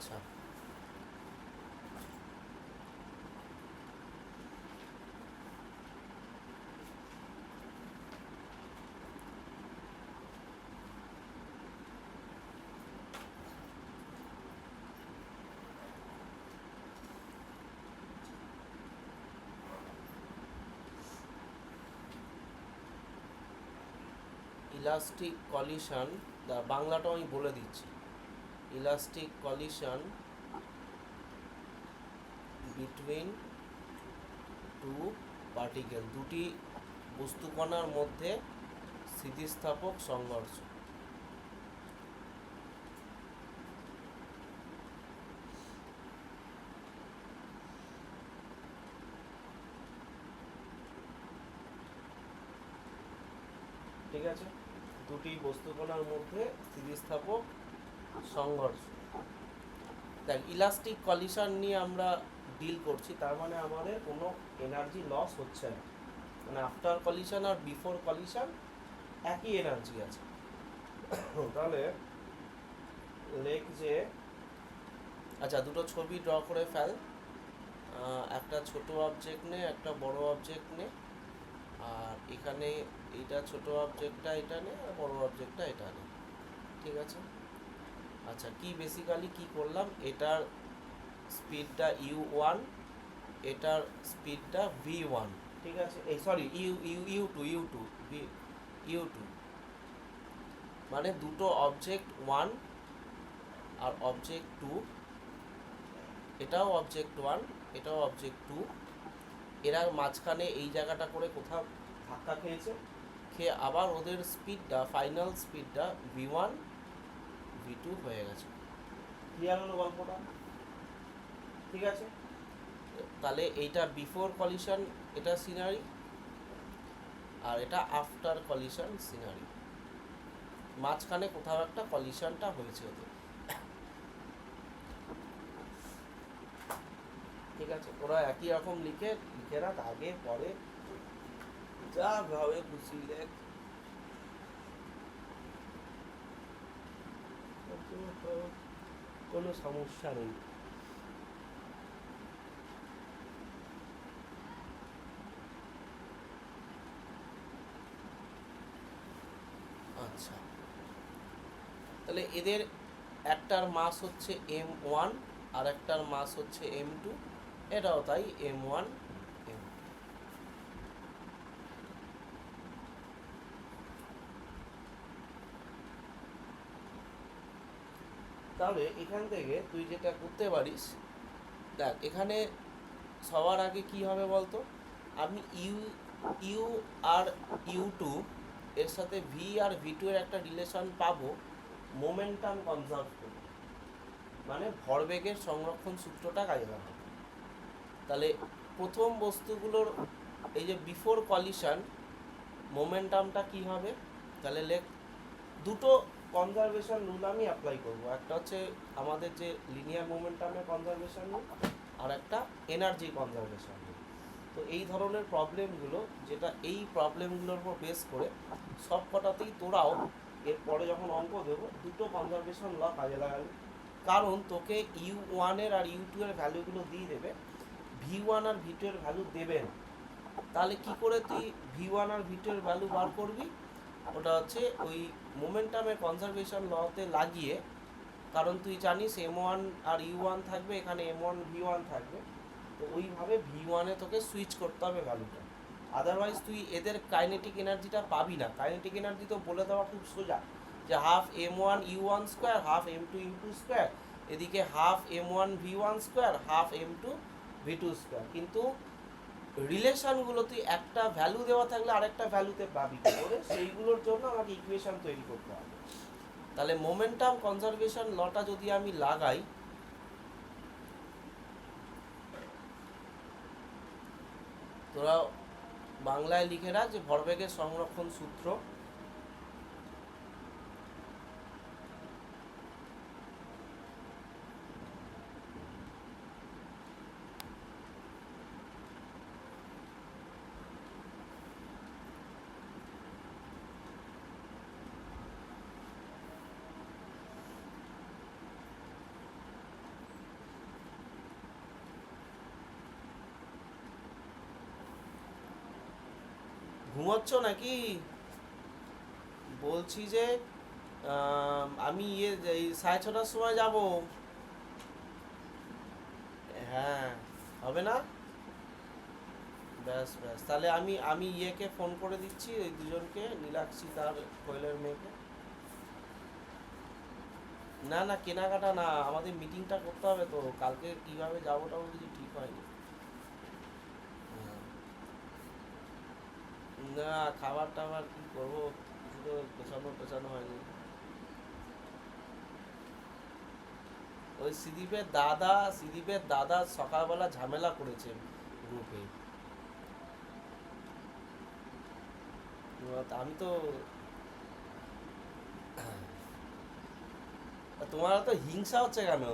আচ্ছা, elastic collision, বাংলাটাও আমি বলে দিচ্ছি। Elastic collision between two particle, দুটি বস্তুকণার মধ্যে স্থিতিস্থাপক সংঘর্ষ। ঠিক আছে, দুটি বস্তুকণার মধ্যে স্থিতিস্থাপক সংঘর্ষ। দেখ, ইলাস্টিক কলিশন নিয়ে আমরা ডিল করছি, তার মানে আমাদের কোনো এনার্জি লস হচ্ছে না, মানে আফটার কলিশন আর বিফোর কলিশন একই এনার্জি আছে। তাহলে লেখ যে, আচ্ছা দুটো ছবি ড্র করে ফেল। একটা ছোট অবজেক্ট নে, একটা বড় অবজেক্ট নে, আর এখানে এইটা ছোট অবজেক্টটা এটা নে, আর বড় অবজেক্টটা এটা নে। ঠিক আছে। আচ্ছা, কি বেসিক্যালি কি করলাম, এটার স্পিডটা u1, এটার স্পিডটা v1। ঠিক আছে, এই sorry U two U two, মানে দুটো অবজেক্ট 1 আর অবজেক্ট 2, এটাও অবজেক্ট 1, এটাও অবজেক্ট 2, এরা মাঝখানে এই জায়গাটা করে কোথাও ধাক্কা খেয়েছে, খেয়ে আবার ওদের স্পিডটা, ফাইনাল স্পিডটা v1 v2 হয়ে গেছে। ক্লিয়ার হলো গল্পটা? ঠিক আছে, তাহলে এইটা বিফোর কলিশন, এটা সিনারি, আর এটা আফটার কলিশন সিনারি। মাঝখানে কোথাও একটা কলিশনটা হয়েছে ওদের। ঠিক আছে, ওরা একই রকম লিখে লিখে রাখ, আগে পরে যা ভাবে খুশি লেখ, কোনো সমস্যা নেই। আচ্ছা, তাহলে এদের একটার মাস হচ্ছে m1 আর একটার মাস হচ্ছে m2, এটাও তাই m1 m2। তাহলে এখান থেকে তুই যেটা করতে পারিস, দেখ এখানে সবার আগে কি হবে বলতো, আমি ইউ ইউ আর u2 এর সাথে ভি আর v2 এর একটা রিলেশন পাবো মোমেন্টাম কনজার্ভ করে, মানে ভরবেগের সংরক্ষণ সূত্রটা কাজে লাগাবো। তাহলে প্রথম বস্তুগুলোর এই যে বিফোর কলিশন মোমেন্টামটা কি হবে, তাহলে লেখ, দুটো কনজারভেশন রুল আমি অ্যাপ্লাই করব, একটা হচ্ছে আমাদের যে লিনিয়ার মোমেন্টামের কনজারভেশন রুল, আর একটা এনার্জি কনজারভেশন রুল। তো এই ধরনের প্রবলেমগুলো, যেটা এই প্রবলেমগুলোর উপর বেস করে সব কটাতেই তোরাও এরপরে যখন অঙ্ক দেবো দুটো কনজারভেশন ল কাজে লাগাবি। কারণ তোকে u1 আর u2 এর ভ্যালুগুলো দিয়ে দেবে, v1 আর v2 এর ভ্যালু দেবে না। তাহলে কি করে তুই v1 আর v2 এর ভ্যালু বার করবি, ওটা হচ্ছে ওই মোমেন্টামের কনজারভেশন লতে লাগিয়ে, কারণ তুই জানিস m1 আর u1 থাকবে, এখানে m1 v1 থাকবে, তো ওইভাবে v1-এ তোকে সুইচ করতে হবে ভ্যালুটা, আদারওয়াইজ তুই এদের কাইনেটিক এনার্জিটা পাবি না। কাইনেটিক এনার্জি তো বলে দেওয়া খুব সোজা, যে half m1 u1 square, half m2 u2 square, এদিকে half m1 v1 square, half m2 v2 square. কিন্তু রিলেশনগুলো তুই একটা ভ্যালু দেওয়া থাকলে আরেকটা ভ্যালুতে পাবি কি করে, সেইগুলোর জন্য আমাকে ইকুয়েশন তৈরি করতে হবে। তাহলে মোমেন্টাম কনজারভেশন লটা যদি আমি লাগাই, তোরা বাংলায় লিখে রাখ যে ভরবেগের সংরক্ষণ সূত্র, ঘুমোচ্ছ নাকি? বলছি যে আমি এই 6:30টার সময় যাব। হ্যাঁ, হবে না? ব্যাস ব্যাস, তাহলে আমি আমি ইয়েকে ফোন করে দিচ্ছি, ওই দুজনকে, নীলাক্ষী তার কোয়েলের মেয়েকে। না না, কেনাকাটা না, আমাদের মিটিংটা করতে হবে তো, কালকে কিভাবে যাবো টাবো কিছু ঠিক হয়নি। হ্যাঁ। না, খাবার টাবার কি করবো, কিছু তো গোছানো টোছানো হয়নি। ওই সিদীপের দাদা সকালবেলা ঝামেলা করেছে গ্রুপে। আমি তো তোমার তো হিংসা হচ্ছে কেন?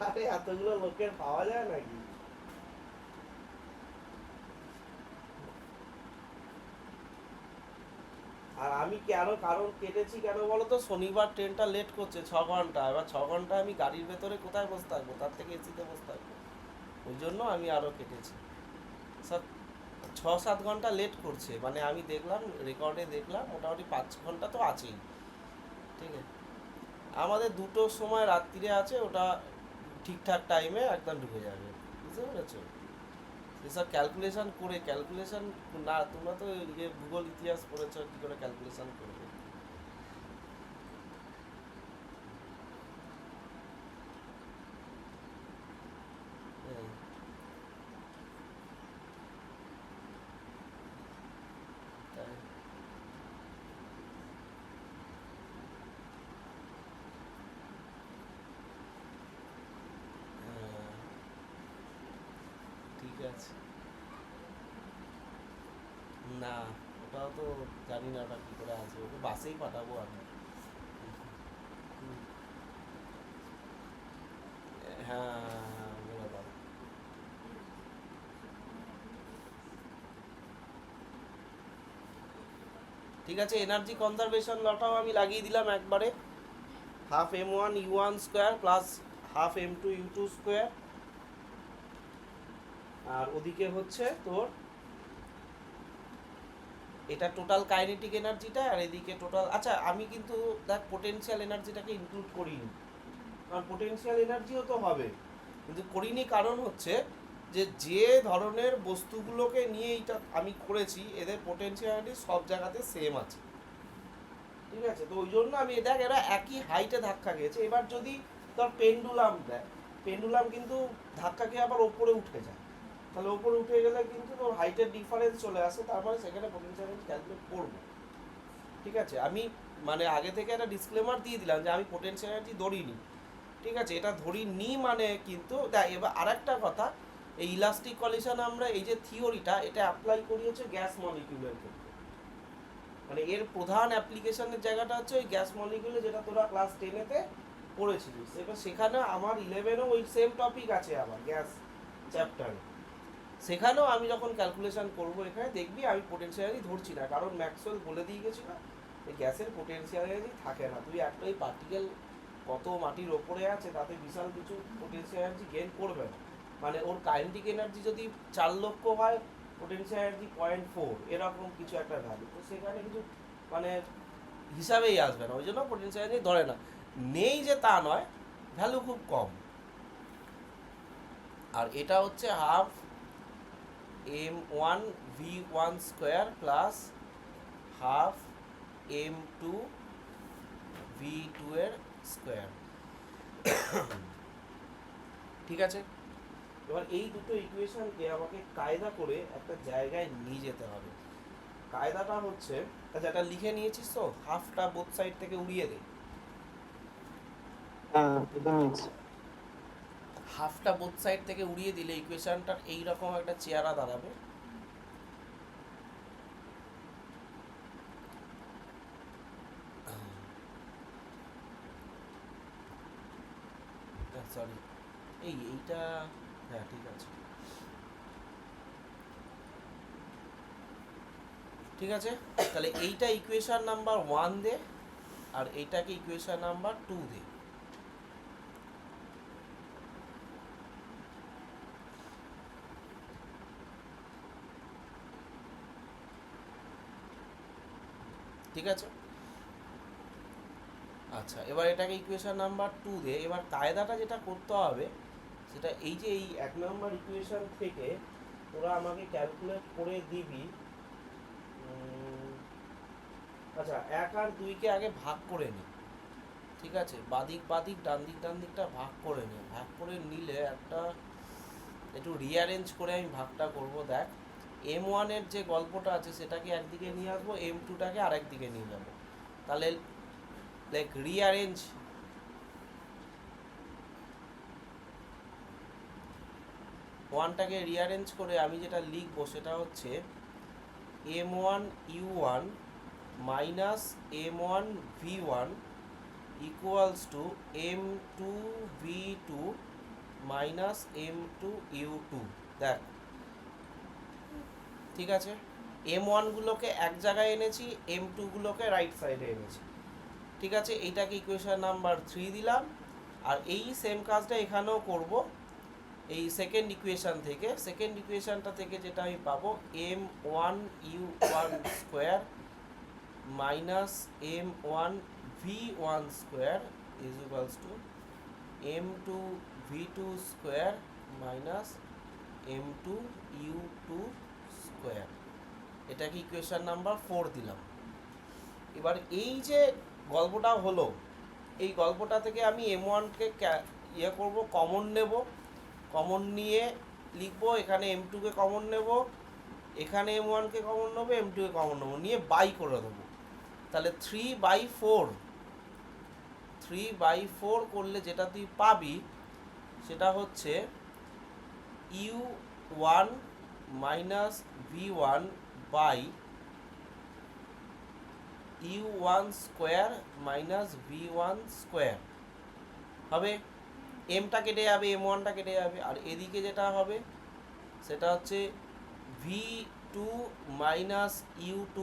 আরে এতগুলো লোকের পাওয়া যায় নাকি? আর আমি কেন কারণ কেটেছি কেন বলো তো, শনিবার ট্রেনটা লেট করছে 6 ঘন্টা, এবার 6 ঘন্টা আমি গাড়ির ভেতরে কোথায় বসে থাকবো, তার থেকে এসিতে বসে থাকবো। ওই জন্য আমি আরো কেটেছি। সব 6-7 ঘন্টা লেট করছে, মানে আমি দেখলাম, রেকর্ডে দেখলাম মোটামুটি 5 ঘন্টা তো আছেই। ঠিক আছে, আমাদের 2টোর সময় রাত্রিরে আছে, ওটা ঠিকঠাক টাইমে একদম ঢুকে যাবে। বুঝতে পেরেছো? এসব ক্যালকুলেশন না, তোমরা তো ইয়ে ভূগোল ইতিহাস পড়েছো, কি করে ক্যালকুলেশন করবে? হ্যাঁ, তাই। হ্যাঁ, ঠিক আছে। না, ওটাও তো জানি না ওটা কি করে আসবে, ওকে বাসেই পাঠাবো আমি। হুম, হ্যাঁ হ্যাঁ, বলে দাও। ঠিক আছে, এনার্জি কনজারভেশন লটাও আমি লাগিয়ে দিলাম একবারে। ½ m1 u1 square plus ½ m2 u2 square. আর ওদিকে হচ্ছে তোর এটা টোটাল কাইনেটিক এনার্জিটা, আর এদিকে টোটাল, আচ্ছা আমি কিন্তু দেখ পোটেনশিয়াল এনার্জিটাকে ইনক্লুড করিনি, কারণ পোটেনশিয়াল এনার্জিও তো হবে, কিন্তু করিনি কারণ হচ্ছে যে ধরনের বস্তুগুলোকে নিয়ে এটা আমি করেছি, এদের পোটেনশিয়াল এনার্জি সব জায়গাতে সেম আছে। ঠিক আছে, তো ওই জন্য আমি দেখ এরা একই হাইটে ধাক্কা খেয়েছে, এবার যদি তোর পেন্ডুলাম দেখ, পেন্ডুলাম কিন্তু ধাক্কা খেয়ে আবার ওপরে উঠে যায়, তাহলে ওপরে উঠে গেলে কিন্তু তোর হাইটের ডিফারেন্স চলে আসে, তারপরে সেখানে পোটেনশিয়াল এনার্জি ক্যালকুলেট করবো। ঠিক আছে, আমি মানে আগে থেকে একটা ডিসক্লেমার দিয়ে দিলাম যে আমি পোটেনশিয়াল এনার্জি ধরিনি। ঠিক আছে, এটা ধরিনি মানে কিন্তু দেখ, এবার আর একটা কথা, এই ইলাস্টিক কলিশন আমরা এই যে থিওরিটা, এটা অ্যাপ্লাই করি হচ্ছে গ্যাস মলিকিউলের ক্ষেত্রে, মানে এর প্রধান অ্যাপ্লিকেশনের জায়গাটা হচ্ছে ওই গ্যাস মলিকিউলে, যেটা তোরা ক্লাস 10-এতে পড়েছিলিস, এবার সেখানে আমার 11-এও ওই সেম টপিক আছে আবার গ্যাস চ্যাপ্টারে। সেখানেও আমি যখন ক্যালকুলেশন করব এখানে দেখবি আমি পোটেনশিয়াল এনার্জি ধরছি না, কারণ ম্যাক্সওয়েল বলে দিয়ে গেছিল এই গ্যাসের পোটেনশিয়াল এনার্জি থাকে না, তুই একটাই পার্টিকেল কত মাটির ওপরে আছে তাতে বিশাল কিছু পোটেনশিয়াল এনার্জি গেইন করবে না, মানে ওর কাইনেটিক এনার্জি যদি 4 লক্ষ হয়, পোটেনশিয়াল এনার্জি 0.4 এরকম কিছু একটা ভ্যালু, তো সেখানে কিছু মানে হিসাবেই আসবে না, ওই জন্য পোটেনশিয়াল এনার্জি ধরে না। নেই যে তা নয়, ভ্যালু খুব কম। আর এটা হচ্ছে ½ m1 v1 square plus ½ m2 v2 এর স্কোয়ার। ঠিক আছে, এবার এই দুটো ইকুয়েশনকে আমাকে কায়দা করে একটা জায়গায় নিয়ে যেতে হবে। কায়দাটা হচ্ছে, আচ্ছা এটা লিখে নিয়েছিস তো, হাফটা বোথ সাইড থেকে উড়িয়ে দে। হ্যাঁ, এটা নিয়েছি। হাফটা বোথ সাইড থেকে উড়িয়ে দিলে ইকুয়েশনটার এইরকম একটা চেহারা দাঁড়াবে। সরি, এইটা, হ্যাঁ ঠিক আছে। ঠিক আছে, তাহলে এইটা ইকুয়েশন নাম্বার 1 দে, আর এইটাকে ইকুয়েশন নাম্বার 2 দে। ঠিক আছে। আচ্ছা, এবার এটাকে ইকুয়েশন নাম্বার 2 দে। এবার কায়দাটা যেটা করতে হবে সেটা এই যে এই 1 নম্বর ইকুয়েশন থেকে তোরা আমাকে ক্যালকুলেট করে দিবি। আচ্ছা, 1 আর 2কে আগে ভাগ করে নি, ঠিক আছে, বাদিক বাদিক ডান দিকটা ভাগ করে নি। ভাগ করে নিলে একটা একটু রিঅ্যারেঞ্জ করে আমি ভাগটা করব। দেখ, M1 এর যে গল্পটা আছে সেটাকে একদিকে নিয়ে আসবো, M2টাকে আরেক দিকে নিয়ে যাবো। তাহলে লাইক রিঅ্যারেঞ্জ, ওয়ানটাকে রিঅ্যারেঞ্জ করে আমি যেটা লিখবো সেটা হচ্ছে M1 U1 minus M1 V1 equals to M2 V2 minus M2 U2। দেখ, ঠিক আছে, M1গুলোকে এক জায়গায় এনেছি, M2গুলোকে রাইট সাইডে এনেছি, ঠিক আছে। এইটাকে ইকুয়েশন নাম্বার 3 দিলাম। আর এই সেম কাজটা এখানেও করব। এই সেকেন্ড ইকুয়েশনটা থেকে যেটা আমি পাবো M1 U1 square minus M1 V1 square is equals to M2 V2 square minus M2 U2 square. এটাকে ইকুয়েশন নাম্বার 4 দিলাম। এবার এই যে গল্পটা হলো, এই গল্পটা থেকে আমি M1কে ইয়ে করব, কমন নেব। কমন নিয়ে লিখবো, এখানে M2কে কমন নেব, এখানে M1কে কমন নেবো, M2কে কমন নেবো, নিয়ে বাই করে দেবো। তাহলে 3/4 করলে যেটা তুই পাবি সেটা হচ্ছে U1 minus V1 by U1 square minus V1 square হবে। এমটা কেটে যাবে, M1টা কেটে যাবে, আর এদিকে যেটা হবে সেটা হচ্ছে V2 মাইনাস U2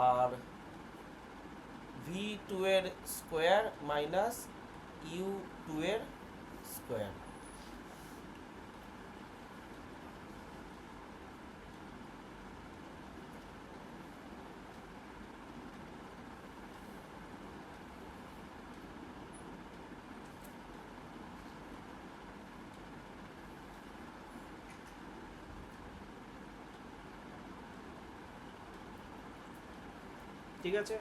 আর V2 এর স্কোয়ার মাইনাস U2 এর স্কোয়ার। ঠিক আছে,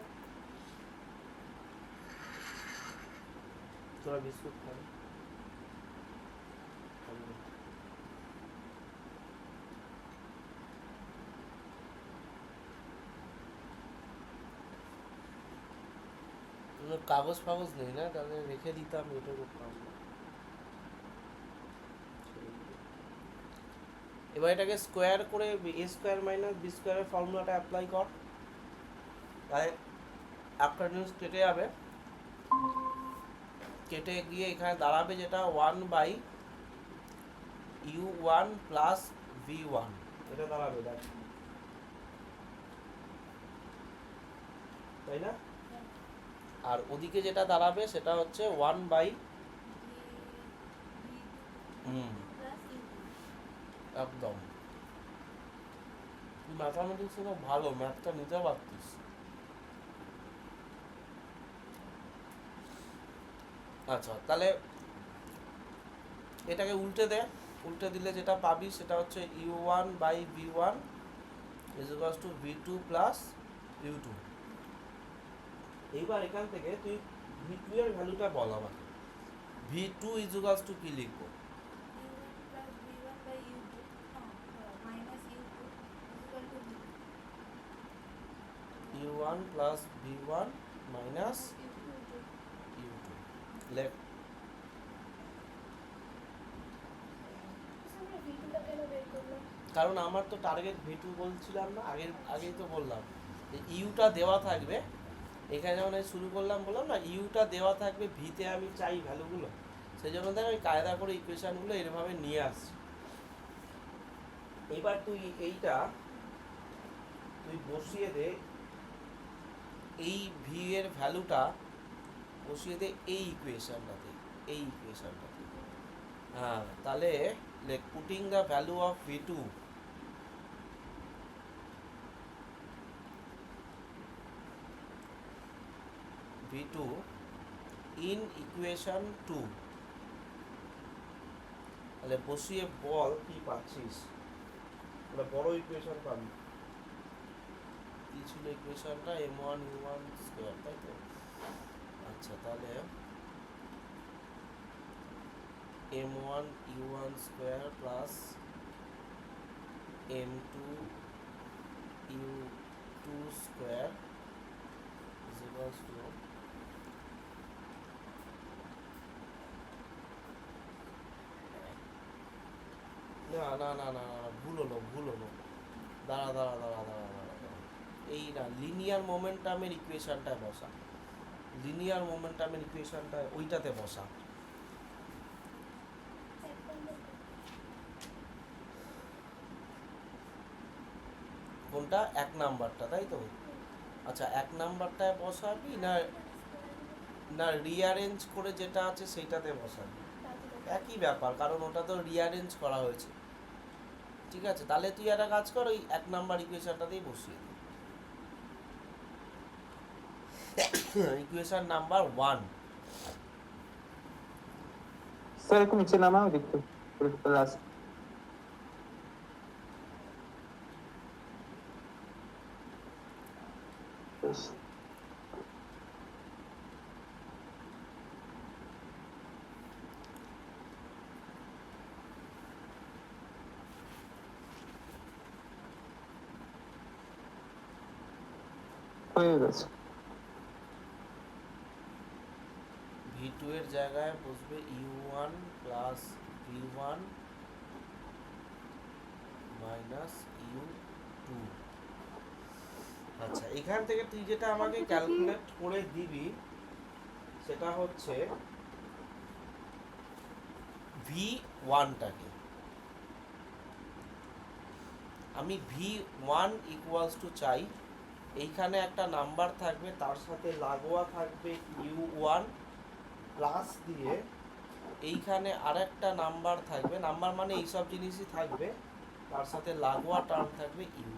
তোরা বিস্কুট খাবি। কাগজ ফাগজ নেই না, তাহলে রেখে দিতাম, এটা করতাম না। এবার এটাকে স্কোয়ার করে এ স্কোয়ার মাইনাস বি স্কোয়ারের ফর্মুলাটা অ্যাপ্লাই কর। তাই আফটারনুন কেটে যাবে, কেটে গিয়ে এখানে দাঁড়াবে যেটা 1/U1 প্লাস V1, এটা দাঁড়াবে, দেখ, তাই না? আর ওদিকে যেটা দাঁড়াবে সেটা হচ্ছে 1/, একদম। তুই ম্যাথামেটিক্স তো ভালো, ম্যাথটা নিতে পারতিস। আচ্ছা, তাহলে এটাকে উল্টে দে। উল্টে দিলে যেটা পাবি সেটা হচ্ছে U1/V1 is equals to V2 plus U2। এইবার এখান থেকে তুই V2 এর ভ্যালুটা বল আমাকে। V2 ইজ ইকুয়ালস টু কি লিখবো? U1 plus V1 minus U2 লেখ। কারণ আমার তো টার্গেট V2 বলছিলাম না, আগেই তো বললাম যে ইউটা দেওয়া থাকবে। এখানে যখন আমি শুরু করলাম বললাম না ইউটা দেওয়া থাকবে, ভিতে আমি চাই ভ্যালুগুলো, সেই জন্য দেখ আমি কায়দা করে ইকুয়েশনগুলো এরভাবে নিয়ে আসছি। এবার তুই এইটা তুই বসিয়ে দে, এই ভি এর ভ্যালুটা বসিয়ে দে এই ইকুয়েশনটাতে। হ্যাঁ, তাহলে putting the value of V2 v2 in equation 2, তাহলে বসিয়ে বল কি পাচ্ছিস, একটা বড় ইকুয়েশন পাবি। কি ছিল ইকুয়েশনটা, m1 u1 স্কয়ার, তাই তো? আচ্ছা, তাহলে m1 u1 square plus m2 u2 square is equals to, না, ভুল হলো। দাঁড়া। এই না, লিনিয়ার মোমেন্টামের ইকুয়েশনটায় বসা, লিনিয়ার মোমেন্টামের ইকুয়েশনটা ওইটাতে বসা। কোনটা, 1 নাম্বারটা, তাই তো? আচ্ছা, 1 নাম্বারটায় বসাবি না না রিঅ্যারেঞ্জ করে যেটা আছে সেইটাতে বসাবি? একই ব্যাপার, কারণ ওটা তো রিঅ্যারেঞ্জ করা হয়েছে। ঠিক আছে, তাহলে তুই একটা কাজ কর, ওই 1 নাম্বার ইকুয়েশনটাতেই বসিয়ে দে। Equation number 1। স্যার একটু নিচে নামাও দেখতে লাস্ট। হয়ে গেছে। v2 এর জায়গায় বসবে u1 plus v1 minus u2। আচ্ছা, এখান থেকে তুই যেটা আমাকে ক্যালকুলেট করে দিবি সেটা হচ্ছে v1টাকে আমি v1 ইকুয়ালস টু চাই, এইখানে একটা নাম্বার থাকবে, তার সাথে লাগোয়া থাকবে u1 প্লাস দিয়ে এইখানে আরেকটা নাম্বার থাকবে, নাম্বার মানে এইসব জিনিসই থাকবে, তার সাথে লাগোয়া টার্ম থাকবে ইউ।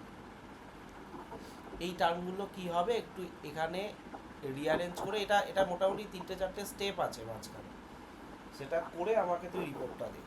এই টার্মগুলো কি হবে একটু এখানে রিঅ্যারেঞ্জ করে, এটা মোটামুটি 3-4টে স্টেপ আছে মাঝখানে, সেটা করে আমাকে তুই রিপোর্টটা দে।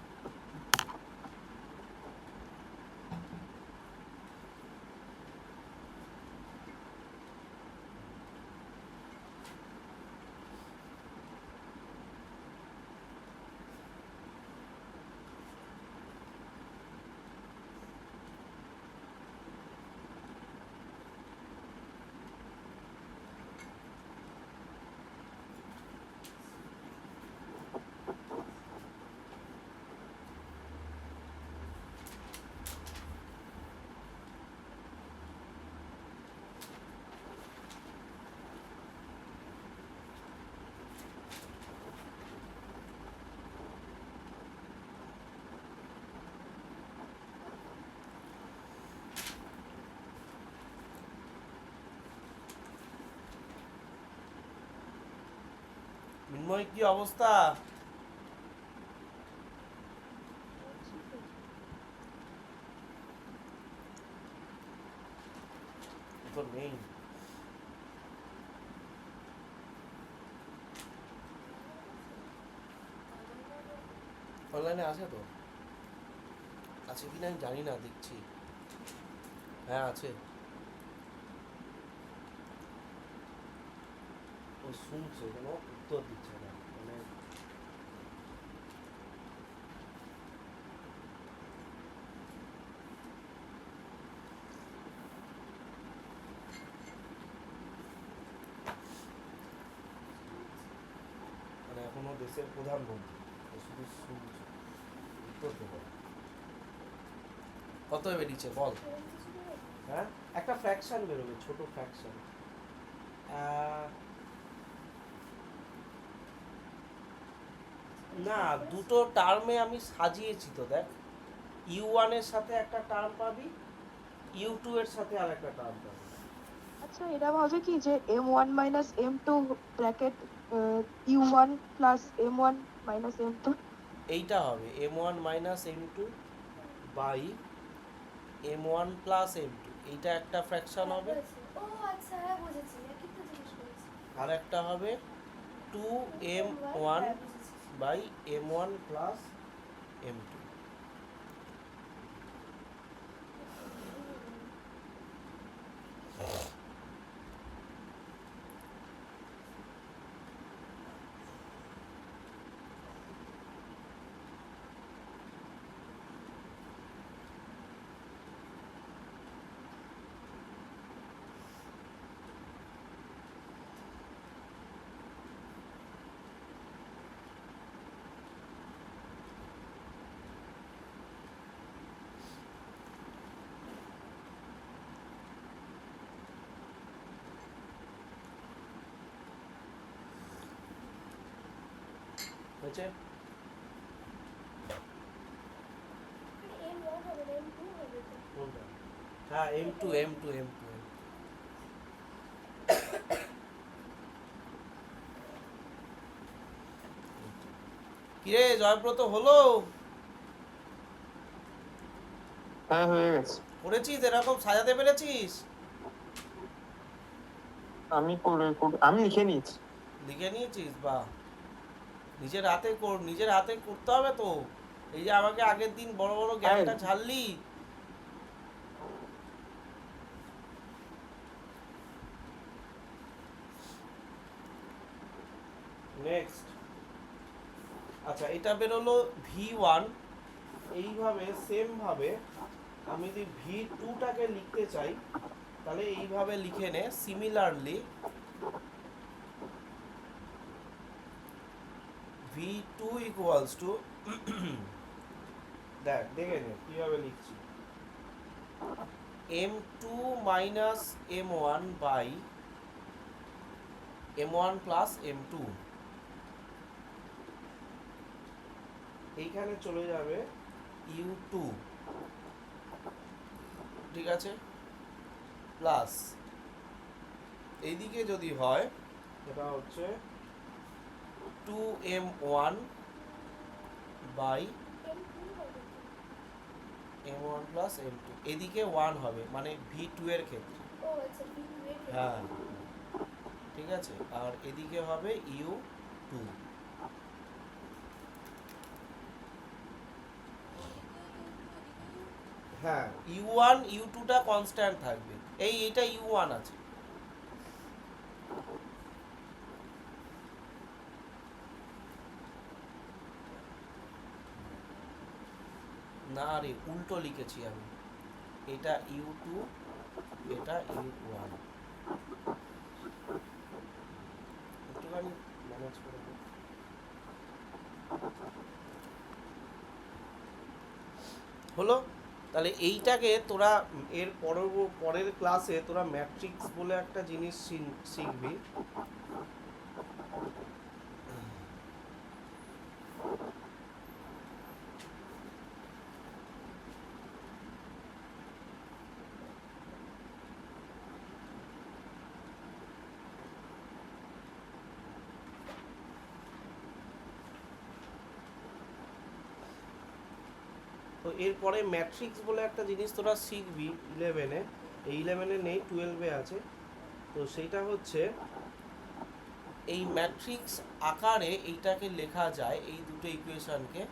মিন্ময়, কি অবস্থা? তো নেই, অনলাইনে আছে তো, আছে কি না আমি জানি না, দেখছি। হ্যাঁ আছে, ও শুনছে, কোনো উত্তর দিচ্ছে না, মানে এখনো দেশের প্রধানমন্ত্রী, শুধু শুনছে, উত্তর দেবো। কত বেরিয়েছে বল? হ্যাঁ, একটা ফ্র্যাকশন বেরোবে, ছোট ফ্র্যাকশন। না, দুটো টার্মে আমি সাজিয়েছি তো, দেখ, u1 এর সাথে একটা টার্ম পাবি, u2 এর সাথে আর একটা টার্ম পাবি। আচ্ছা, এরকম হবে কি যে m1 minus m2 bracket u1 plus m1 minus m2? এইটা হবে m1 minus m2 by m1 plus m2, এইটা একটা ফ্র্যাকশন হবে। ও আচ্ছা, হ্যাঁ বুঝেছি, একই তো জিনিস বলছি। আর একটা হবে 2m1 by m1 plus m2। হয়েছে? কোনটা? হ্যাঁ m2। কিরে জয়ব্রত হলো? হ্যাঁ হয়ে গেছে। করেছিস? এরকম সাজাতে পেরেছিস? আমি লিখে নিয়েছি। লিখে নিয়েছিস? বাহ, নিজের হাতে কর, নিজের হাতে করতে হবে তো। এই যে আমাকে আগের দিন বড় বড় জ্ঞানটা হ্যাঁ। ঝাড়লি। নেক্সট, আচ্ছা এটা বেরোলো V1। এইভাবে সেম ভাবে আমি যদি V2টাকে লিখতে চাই তাহলে এইভাবে লিখে নে, সিমিলারলি V2 ইকুয়ালস টু দেখে নে কিভাবে লিখছি, M2 minus M1 by M1 plus M2। এইখানে চলে যাবে U2, ঠিক আছে, প্লাস এইদিকে যদি হয় এটা হচ্ছে 2M1 by M1 plus M2। এদিকে 1 হবে মানে V2 এর ক্ষেত্রে। হ্যাঁ ঠিক আছে, আর এদিকে হবে U2। হ্যাঁ U1 U2টা কনস্ট্যান্ট থাকবে, এইটা U1 আছে। না রে, উল্টো লিখেছি আমি, এটা U2 এটা U1। একটুখানি ম্যানেজ করে দে। হলো? তাহলে এইটাকে তোরা এর পরের ক্লাসে তোরা ম্যাট্রিক্স বলে একটা জিনিস শিখবি। তো এরপরে ম্যাট্রিক্স বলে একটা জিনিস তোরা শিখবি 11-এ, এই 11-এ নেই, 12-এ আছে। তো সেইটা হচ্ছে এই ম্যাট্রিক্স আকারে এইটাকে লেখা যায়, এই দুটো ইকুয়েশনকে।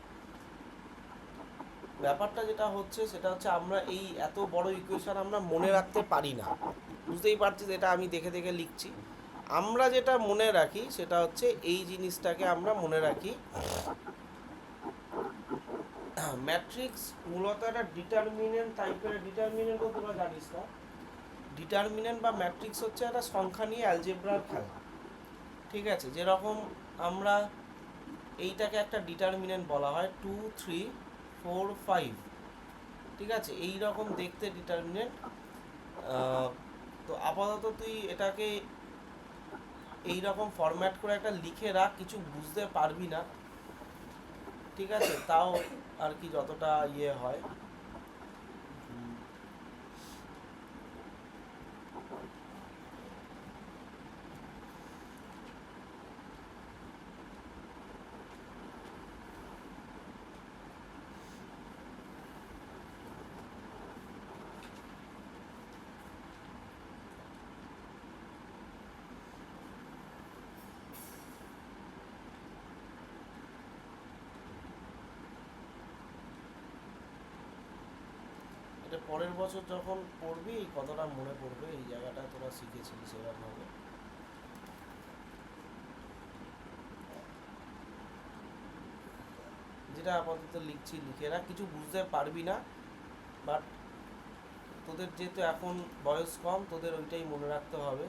ব্যাপারটা যেটা হচ্ছে সেটা হচ্ছে আমরা এই এত বড় ইকুয়েশন আমরা মনে রাখতে পারি না, বুঝতেই পারছিস, এটা আমি দেখে দেখে লিখছি। আমরা যেটা মনে রাখি সেটা হচ্ছে এই জিনিসটাকে আমরা মনে রাখি, ম্যাট্রিক্স মূলত একটা ডিটারমিনেন্ট টাইপের। ডিটারমিনেন্ট তো তোমরা জানিস না, ডিটারমিনেন্ট বা ম্যাট্রিক্স হচ্ছে একটা সংখ্যা নিয়ে অ্যালজেব্রার খেলা, ঠিক আছে। যেরকম আমরা এইটাকে একটা ডিটারমিনেন্ট বলা হয় 2 3 4 5, ঠিক আছে, এই রকম দেখতে ডিটারমিনেন্ট। তো আপাতত তুই এটাকে এই রকম ফরম্যাট করে একটা লিখে রাখ, কিছু বুঝতে পারবি না, ঠিক আছে, তাও আর কি যতটা ইয়ে হয়। এটা পরের বছর যখন পড়বি এই কথাটা মনে পড়বে, এই জায়গাটা তোরা শিখেছিলি সেরকমভাবে। যেটা আপাতত লিখছি লিখে রাখ, কিছু বুঝতে পারবি না, বাট তোদের যেহেতু এখন বয়স কম, তোদের ওইটাই মনে রাখতে হবে।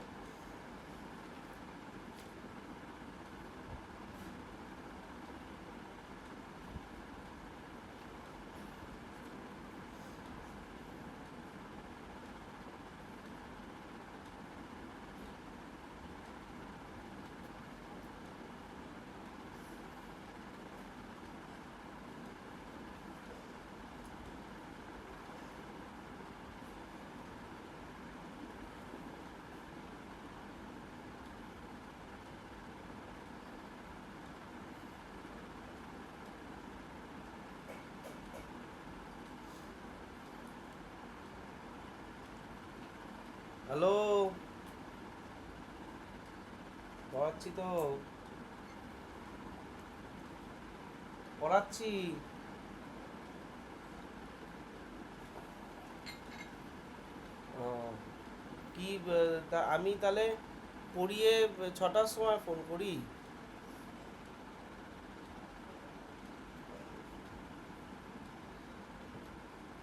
হ্যালো, পড়াচ্ছি তো, পড়াচ্ছি। ও, কি আমি তাহলে পড়িয়ে 6টার সময় ফোন করি?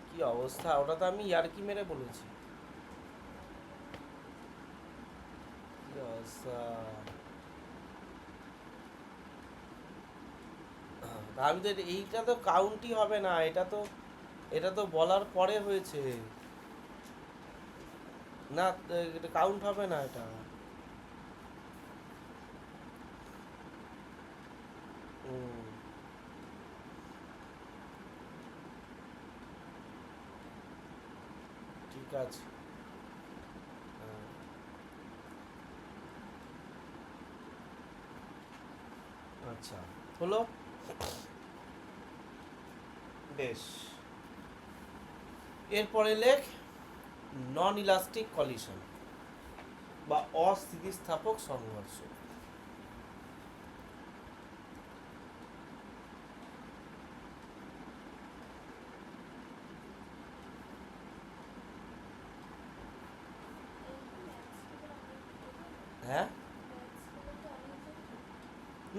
কি অবস্থা, ওটা তো আমি ইয়ার্কি মেরে বলেছি। কি অবস্থা, আমি তো এইটা তো কাউন্টই হবে না, এটা তো বলার পরে হয়েছে না, এটা কাউন্ট হবে না এটা। হুম, ঠিক আছে। হ্যাঁ, আচ্ছা, হলো, বেশ। এরপরে লেখ নন ইলাস্টিক কলিশন বা অস্থিতিস্থাপক সংঘর্ষ। হ্যাঁ,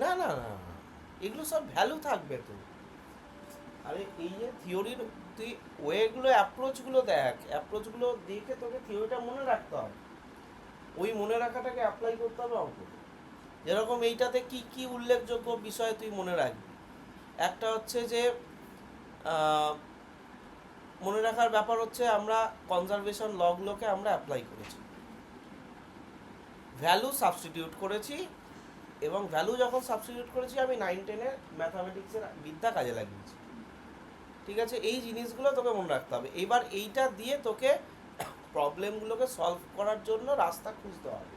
না না না না, এগুলো সব ভ্যালু থাকবে তো। আরে এই যে থিওরির, তুই ওয়েগুলো অ্যাপ্রোচগুলো দেখ, অ্যাপ্রোচগুলো দেখে তোকে থিওরিটা মনে রাখতে হবে, ওই মনে রাখাটাকে অ্যাপ্লাই করতে হবে অঙ্ক। যেরকম এইটাতে কি কি উল্লেখযোগ্য বিষয় তুই মনে রাখবি, একটা হচ্ছে যে আহ, মনে রাখার ব্যাপার হচ্ছে আমরা কনজারভেশন লগুলোকে আমরা অ্যাপ্লাই করেছি, ভ্যালু সাবস্টিটিউট করেছি, এবং ভ্যালু যখন সাবস্টিটিউট করেছি আমি 9-10-এর ম্যাথামেটিক্সের বিদ্যা কাজে লাগিয়েছি। ঠিক আছে, এই জিনিসগুলো তোকে মনে রাখতে হবে। এবার এইটা দিয়ে তোকে প্রবলেমগুলোকে সলভ করার জন্য রাস্তা খুঁজতে হবে।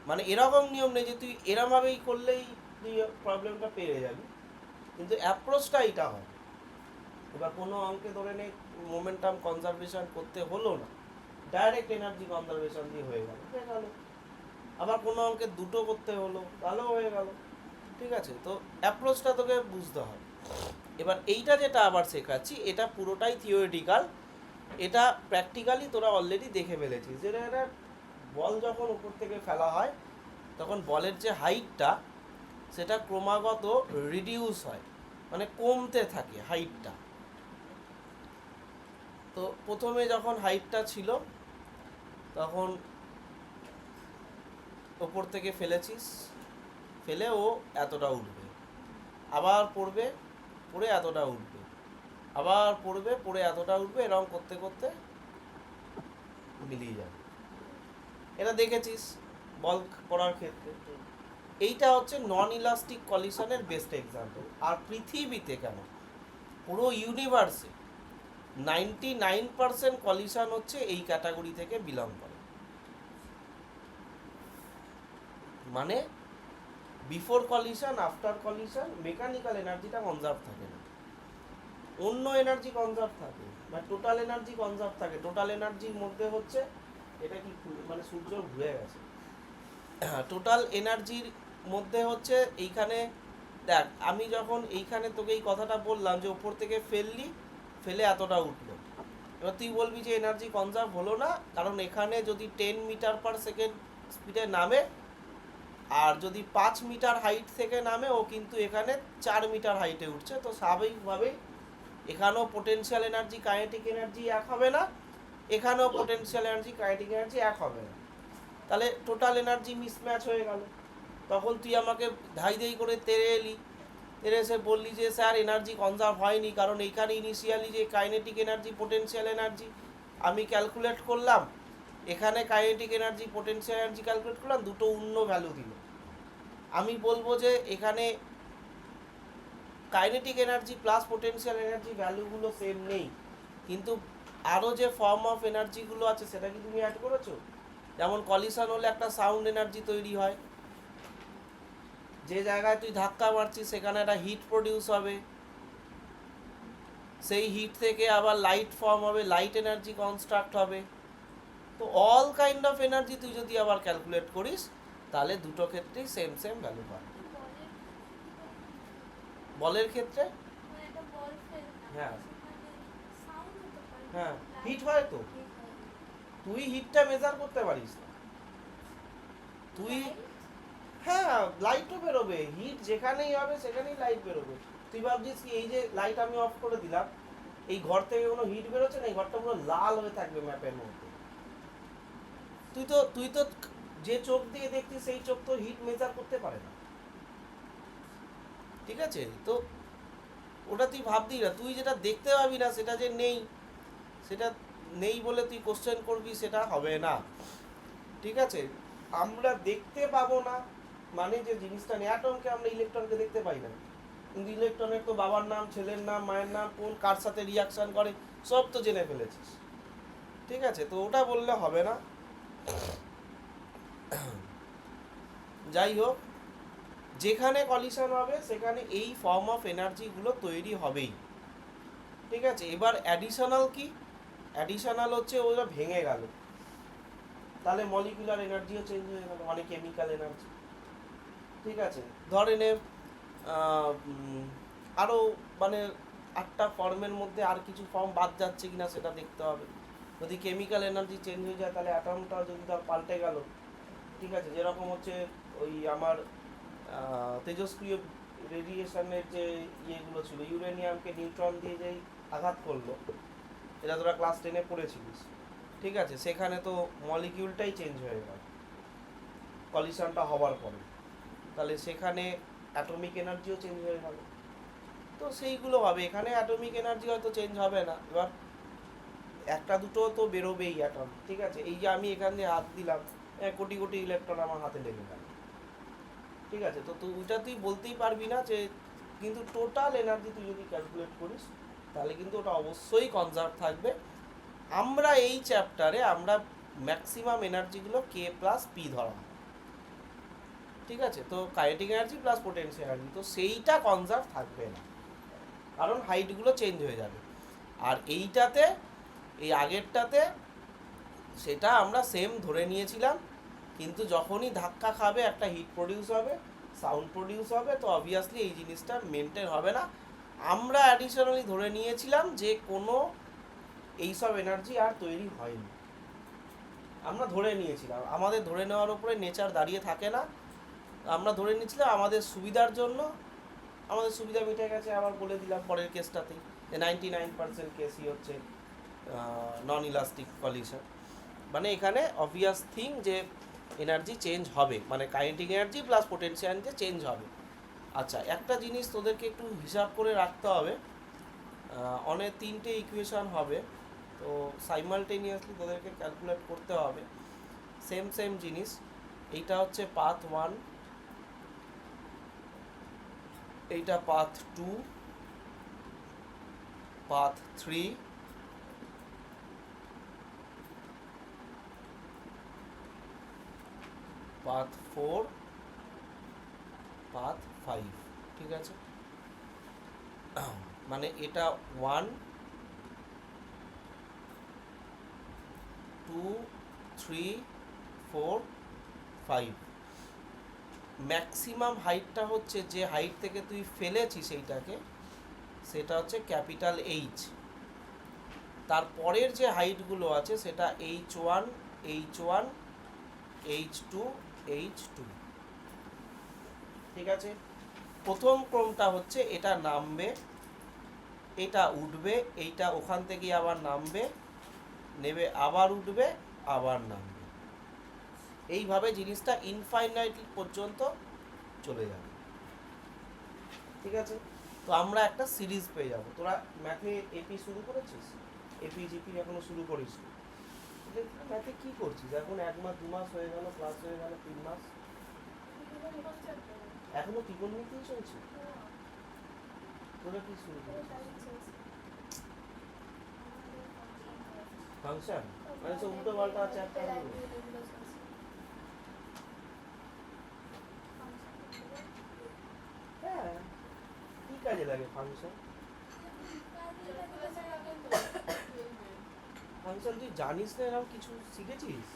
মানে এরকম নিয়ম নেই যে তুই এরমভাবেই করলেই তুই প্রবলেমটা পেয়ে যাবি, কিন্তু অ্যাপ্রোচটা এইটা হয়। এবার কোনো অঙ্কে ধরে নে মোমেন্টাম কনজারভেশন করতে হলো না, ডাইরেক্ট এনার্জি কনজারভেশন দিয়ে হয়ে গেল, হয়ে গেল। আবার কোনো অঙ্কে দুটো করতে হলো, ভালো হয়ে গেল। ঠিক আছে, তো অ্যাপ্রোচটা তোকে বুঝতে হবে। এবার এইটা যেটা আবার শেখাচ্ছি এটা পুরোটাই থিওরিটিক্যাল, এটা প্র্যাকটিক্যালি তোরা অলরেডি দেখে ফেলেছিস। যেটা একটা বল যখন উপর থেকে ফেলা হয় তখন বলের যে হাইটটা সেটা ক্রমাগত রিডিউস হয়, মানে কমতে থাকে হাইটটা। তো প্রথমে যখন হাইটটা ছিল তখন ওপর থেকে ফেলেছিস, ফেলে ও এতটা উঠবে, আবার পড়বে, পড়ে এতটা উঠবে, আবার পড়বে, পড়ে এতটা উঠবে, এরকম করতে করতে মিলিয়ে যাবে। এটা দেখেছিস বল পড়ার ক্ষেত্রে। এইটা হচ্ছে নন ইলাস্টিক কলিশনের বেস্ট এক্সাম্পল। আর পৃথিবীতে কেন, পুরো ইউনিভার্সে 99% কলিশন হচ্ছে এই ক্যাটাগরি থেকে বিলং করে। মানে before collision, after collision mechanical এনার্জিটা কনজার্ভ থাকে না, অন্য এনার্জি কনজার্ভ থাকে, মানে টোটাল এনার্জি কনজার্ভ থাকে। টোটাল এনার্জির মধ্যে হচ্ছে, এটা কি মানে সূর্য ঘুরে গেছে, টোটাল এনার্জির মধ্যে হচ্ছে এইখানে দেখ, আমি যখন এইখানে তোকে এই কথাটা বললাম যে ওপর থেকে ফেললি, ফেলে এতটা উঠলো, এবার তুই বলবি যে এনার্জি কনজার্ভ হলো না, কারণ এখানে যদি 10 মিটার পার সেকেন্ড স্পিডে নামে আর যদি 5 মিটার হাইট থেকে নামে, ও কিন্তু এখানে 4 মিটার হাইটে উঠছে, তো স্বাভাবিকভাবেই এখানেও পোটেনশিয়াল এনার্জি কাইনেটিক এনার্জি এক হবে না, এখানেও পোটেনশিয়াল এনার্জি কাইনেটিক এনার্জি এক হবে না, তাহলে টোটাল এনার্জি মিসম্যাচ হয়ে গেল। তখন তুই আমাকে ধাই ধাই করে তেড়ে এলি, তেড়ে এসে বললি যে স্যার এনার্জি কনজার্ভ হয়নি, কারণ এইখানে ইনিশিয়ালি যে কাইনেটিক এনার্জি পোটেনশিয়াল এনার্জি আমি ক্যালকুলেট করলাম, এখানে kinetic energy potential energy calculate করলাম, দুটো অন্য ভ্যালু দিল। আমি বলবো যে এখানে kinetic energy plus potential energy ভ্যালুগুলো সেম নেই, কিন্তু আরও যে ফর্ম অফ এনার্জিগুলো আছে সেটা কি তুমি অ্যাড করেছো? যেমন কলিশন হলে একটা সাউন্ড এনার্জি তৈরি হয়, যে জায়গায় তুই ধাক্কা মারছিস সেখানে একটা হিট প্রডিউস হবে, সেই হিট থেকে আবার লাইট ফর্ম হবে, লাইট এনার্জি কনস্ট্রাক্ট হবে। তো অল কাইন্ড অফ এনার্জি তুই যদি আবার ক্যালকুলেট করিস তাহলে দুটো ক্ষেত্রেই সেম সেম ভ্যালু পাবে। বলের ক্ষেত্রে হ্যাঁ হ্যাঁ হিট হয়, তো তুই হিটটা মেজার করতে পারিস না তুই, হ্যাঁ লাইটও বেরোবে, হিট যেখানেই হবে সেখানেই লাইট বেরোবে। তুই ভাবছিস কি এই যে লাইট আমি অফ করে দিলাম, এই ঘর থেকে কোনো হিট বেরোচ্ছে না, এই ঘরটা পুরো লাল হয়ে থাকবে ম্যাপের মধ্যে। তুই তো যে চোখ দিয়ে দেখছিস সেই চোখ তো হিট মেজার করতে পারে না, ঠিক আছে? তো ওটা তুই ভাববি না, তুই যেটা দেখতে পাবি না সেটা যে নেই, সেটা নেই বলে তুই কোশ্চেন করবি, সেটা হবে না, ঠিক আছে? আমরা দেখতে পাবো না মানে যে জিনিসটা নেই, অ্যাটমকে আমরা ইলেকট্রনকে দেখতে পাই না, কিন্তু ইলেকট্রনের তো বাবার নাম, ছেলের নাম, মায়ের নাম, কোন কার সাথে রিয়াকশন করে সব তো জেনে ফেলেছিস, ঠিক আছে? তো ওটা বললে হবে না। যাই হোক, যেখানে কলিশন হবে সেখানে এই ফর্ম অফ এনার্জিগুলো তৈরি হবেই, ঠিক আছে? এবার অ্যাডিশনাল কি? অ্যাডিশনাল হচ্ছে ওটা ভেঙে গেল, তাহলে মলিকুলার এনার্জিও চেঞ্জ হয়ে গেল, মানে কেমিক্যাল এনার্জি, ঠিক আছে? ধরে নে আরও মানে 8টা ফর্মের মধ্যে আর কিছু ফর্ম বাদ যাচ্ছে কিনা সেটা দেখতে হবে। যদি কেমিক্যাল এনার্জি চেঞ্জ হয়ে যায় তাহলে অ্যাটমটা যদি তার পাল্টে গেল, ঠিক আছে? যেরকম হচ্ছে ওই আমার তেজস্ক্রিয় রেডিয়েশনের যে ইয়েগুলো ছিল, ইউরেনিয়ামকে নিউট্রন দিয়ে যেই আঘাত করলো, এটা তোরা ক্লাস 10-এ পড়েছিলিস, ঠিক আছে? সেখানে তো মলিকিউলটাই চেঞ্জ হয়ে গেল কলিশনটা হওয়ার পরে, তাহলে সেখানে অ্যাটমিক এনার্জিও চেঞ্জ হয়ে গেল। তো সেইগুলো হবে, এখানে অ্যাটমিক এনার্জি হয়তো চেঞ্জ হবে না, এবার একটা দুটো তো বেরোবেই অ্যাটম, ঠিক আছে? এই যে আমি এখান দিয়ে হাত দিলাম, কোটি কোটি ইলেকট্রন আমার হাতে লেগে গেল, ঠিক আছে? তো ওইটা তুই বলতেই পারবি না যে, কিন্তু টোটাল এনার্জি তুই যদি ক্যালকুলেট করিস তাহলে কিন্তু ওটা অবশ্যই কনজার্ভ থাকবে। আমরা এই চ্যাপ্টারে আমরা ম্যাক্সিমাম এনার্জিগুলো কে প্লাস পি ধরা হয়, ঠিক আছে? তো kinetic energy plus potential energy, তো সেইটা কনজার্ভ থাকবে না, কারণ হাইটগুলো চেঞ্জ হয়ে যাবে। আর এইটাতে, এই আগেরটাতে সেটা আমরা সেম ধরে নিয়েছিলাম, কিন্তু যখনই ধাক্কা খাবে একটা হিট প্রডিউস হবে, সাউন্ড প্রডিউস হবে, তো অবভিয়াসলি এই জিনিসটা মেনটেন হবে না। আমরা অ্যাডিশনালি ধরে নিয়েছিলাম যে কোনো এইসব এনার্জি আর তৈরি হয়নি, আমরা ধরে নিয়েছিলাম, আমাদের ধরে নেওয়ার উপরে নেচার দাঁড়িয়ে থাকে না, আমরা ধরে নিয়েছিলাম আমাদের সুবিধার জন্য, আমাদের সুবিধা মিটে গেছে। আবার বলে দিলাম পরের কেসটাতেই যে 99% কেসই হচ্ছে নন ইলাস্টিক কলিশন, মানে এখানে অবভিয়াস থিং যে এনার্জি চেঞ্জ হবে, মানে kinetic energy plus potential energy change হবে। আচ্ছা, একটা জিনিস তোদেরকে একটু হিসাব করে রাখতে হবে, অনেক 3টে ইকুয়েশন হবে, তো সাইমালটেনিয়াসলি তোদেরকে ক্যালকুলেট করতে হবে সেম সেম জিনিস। এইটা হচ্ছে পাথ 1, এইটা পাথ 2, পাথ 3, পাথ 4, পাথ 5, ঠিক আছে? মানে এটা 1 2 3 4 5, ম্যাক্সিমাম হাইটটা হচ্ছে যে হাইট থেকে তুই ফেলেছিস এইটাকে, সেটা হচ্ছে ক্যাপিটাল এইচ, তারপরের যে হাইটগুলো আছে সেটা h1 h1 h2 h2, ঠিক আছে। প্রথম ক্রমটা হচ্ছে এটা নামবে, এটা উঠবে, এইটা ওখান থেকে আবার নামবে, নেবে আবার উঠবে, আবার নামবে, এইভাবে জিনিসটা ইনফাইনাইট পর্যন্ত চলে যাবে, ঠিক আছে। তো আমরা একটা সিরিজ পেয়ে যাবো। তোরা ম্যাথে এপি শুরু করেছিস? এপি জিপি এখনো শুরু করিস? ম্যাথে কি করছিস এখন? 1 মাস 2 মাস হয়ে গেল, ক্লাস হয়ে গেল 3 মাস, এখনো ত্রিকোণমিতিই চলছে? তোরা কি শুরু করেছিস? ফাংশন মানে সব উল্টো পাল্টা চ্যাপ্টার গুলো। হ্যাঁ, কি কাজে লাগে ফাংশন? ফাংশন তুই জানিস না, এরকম কিছু শিখেছিস?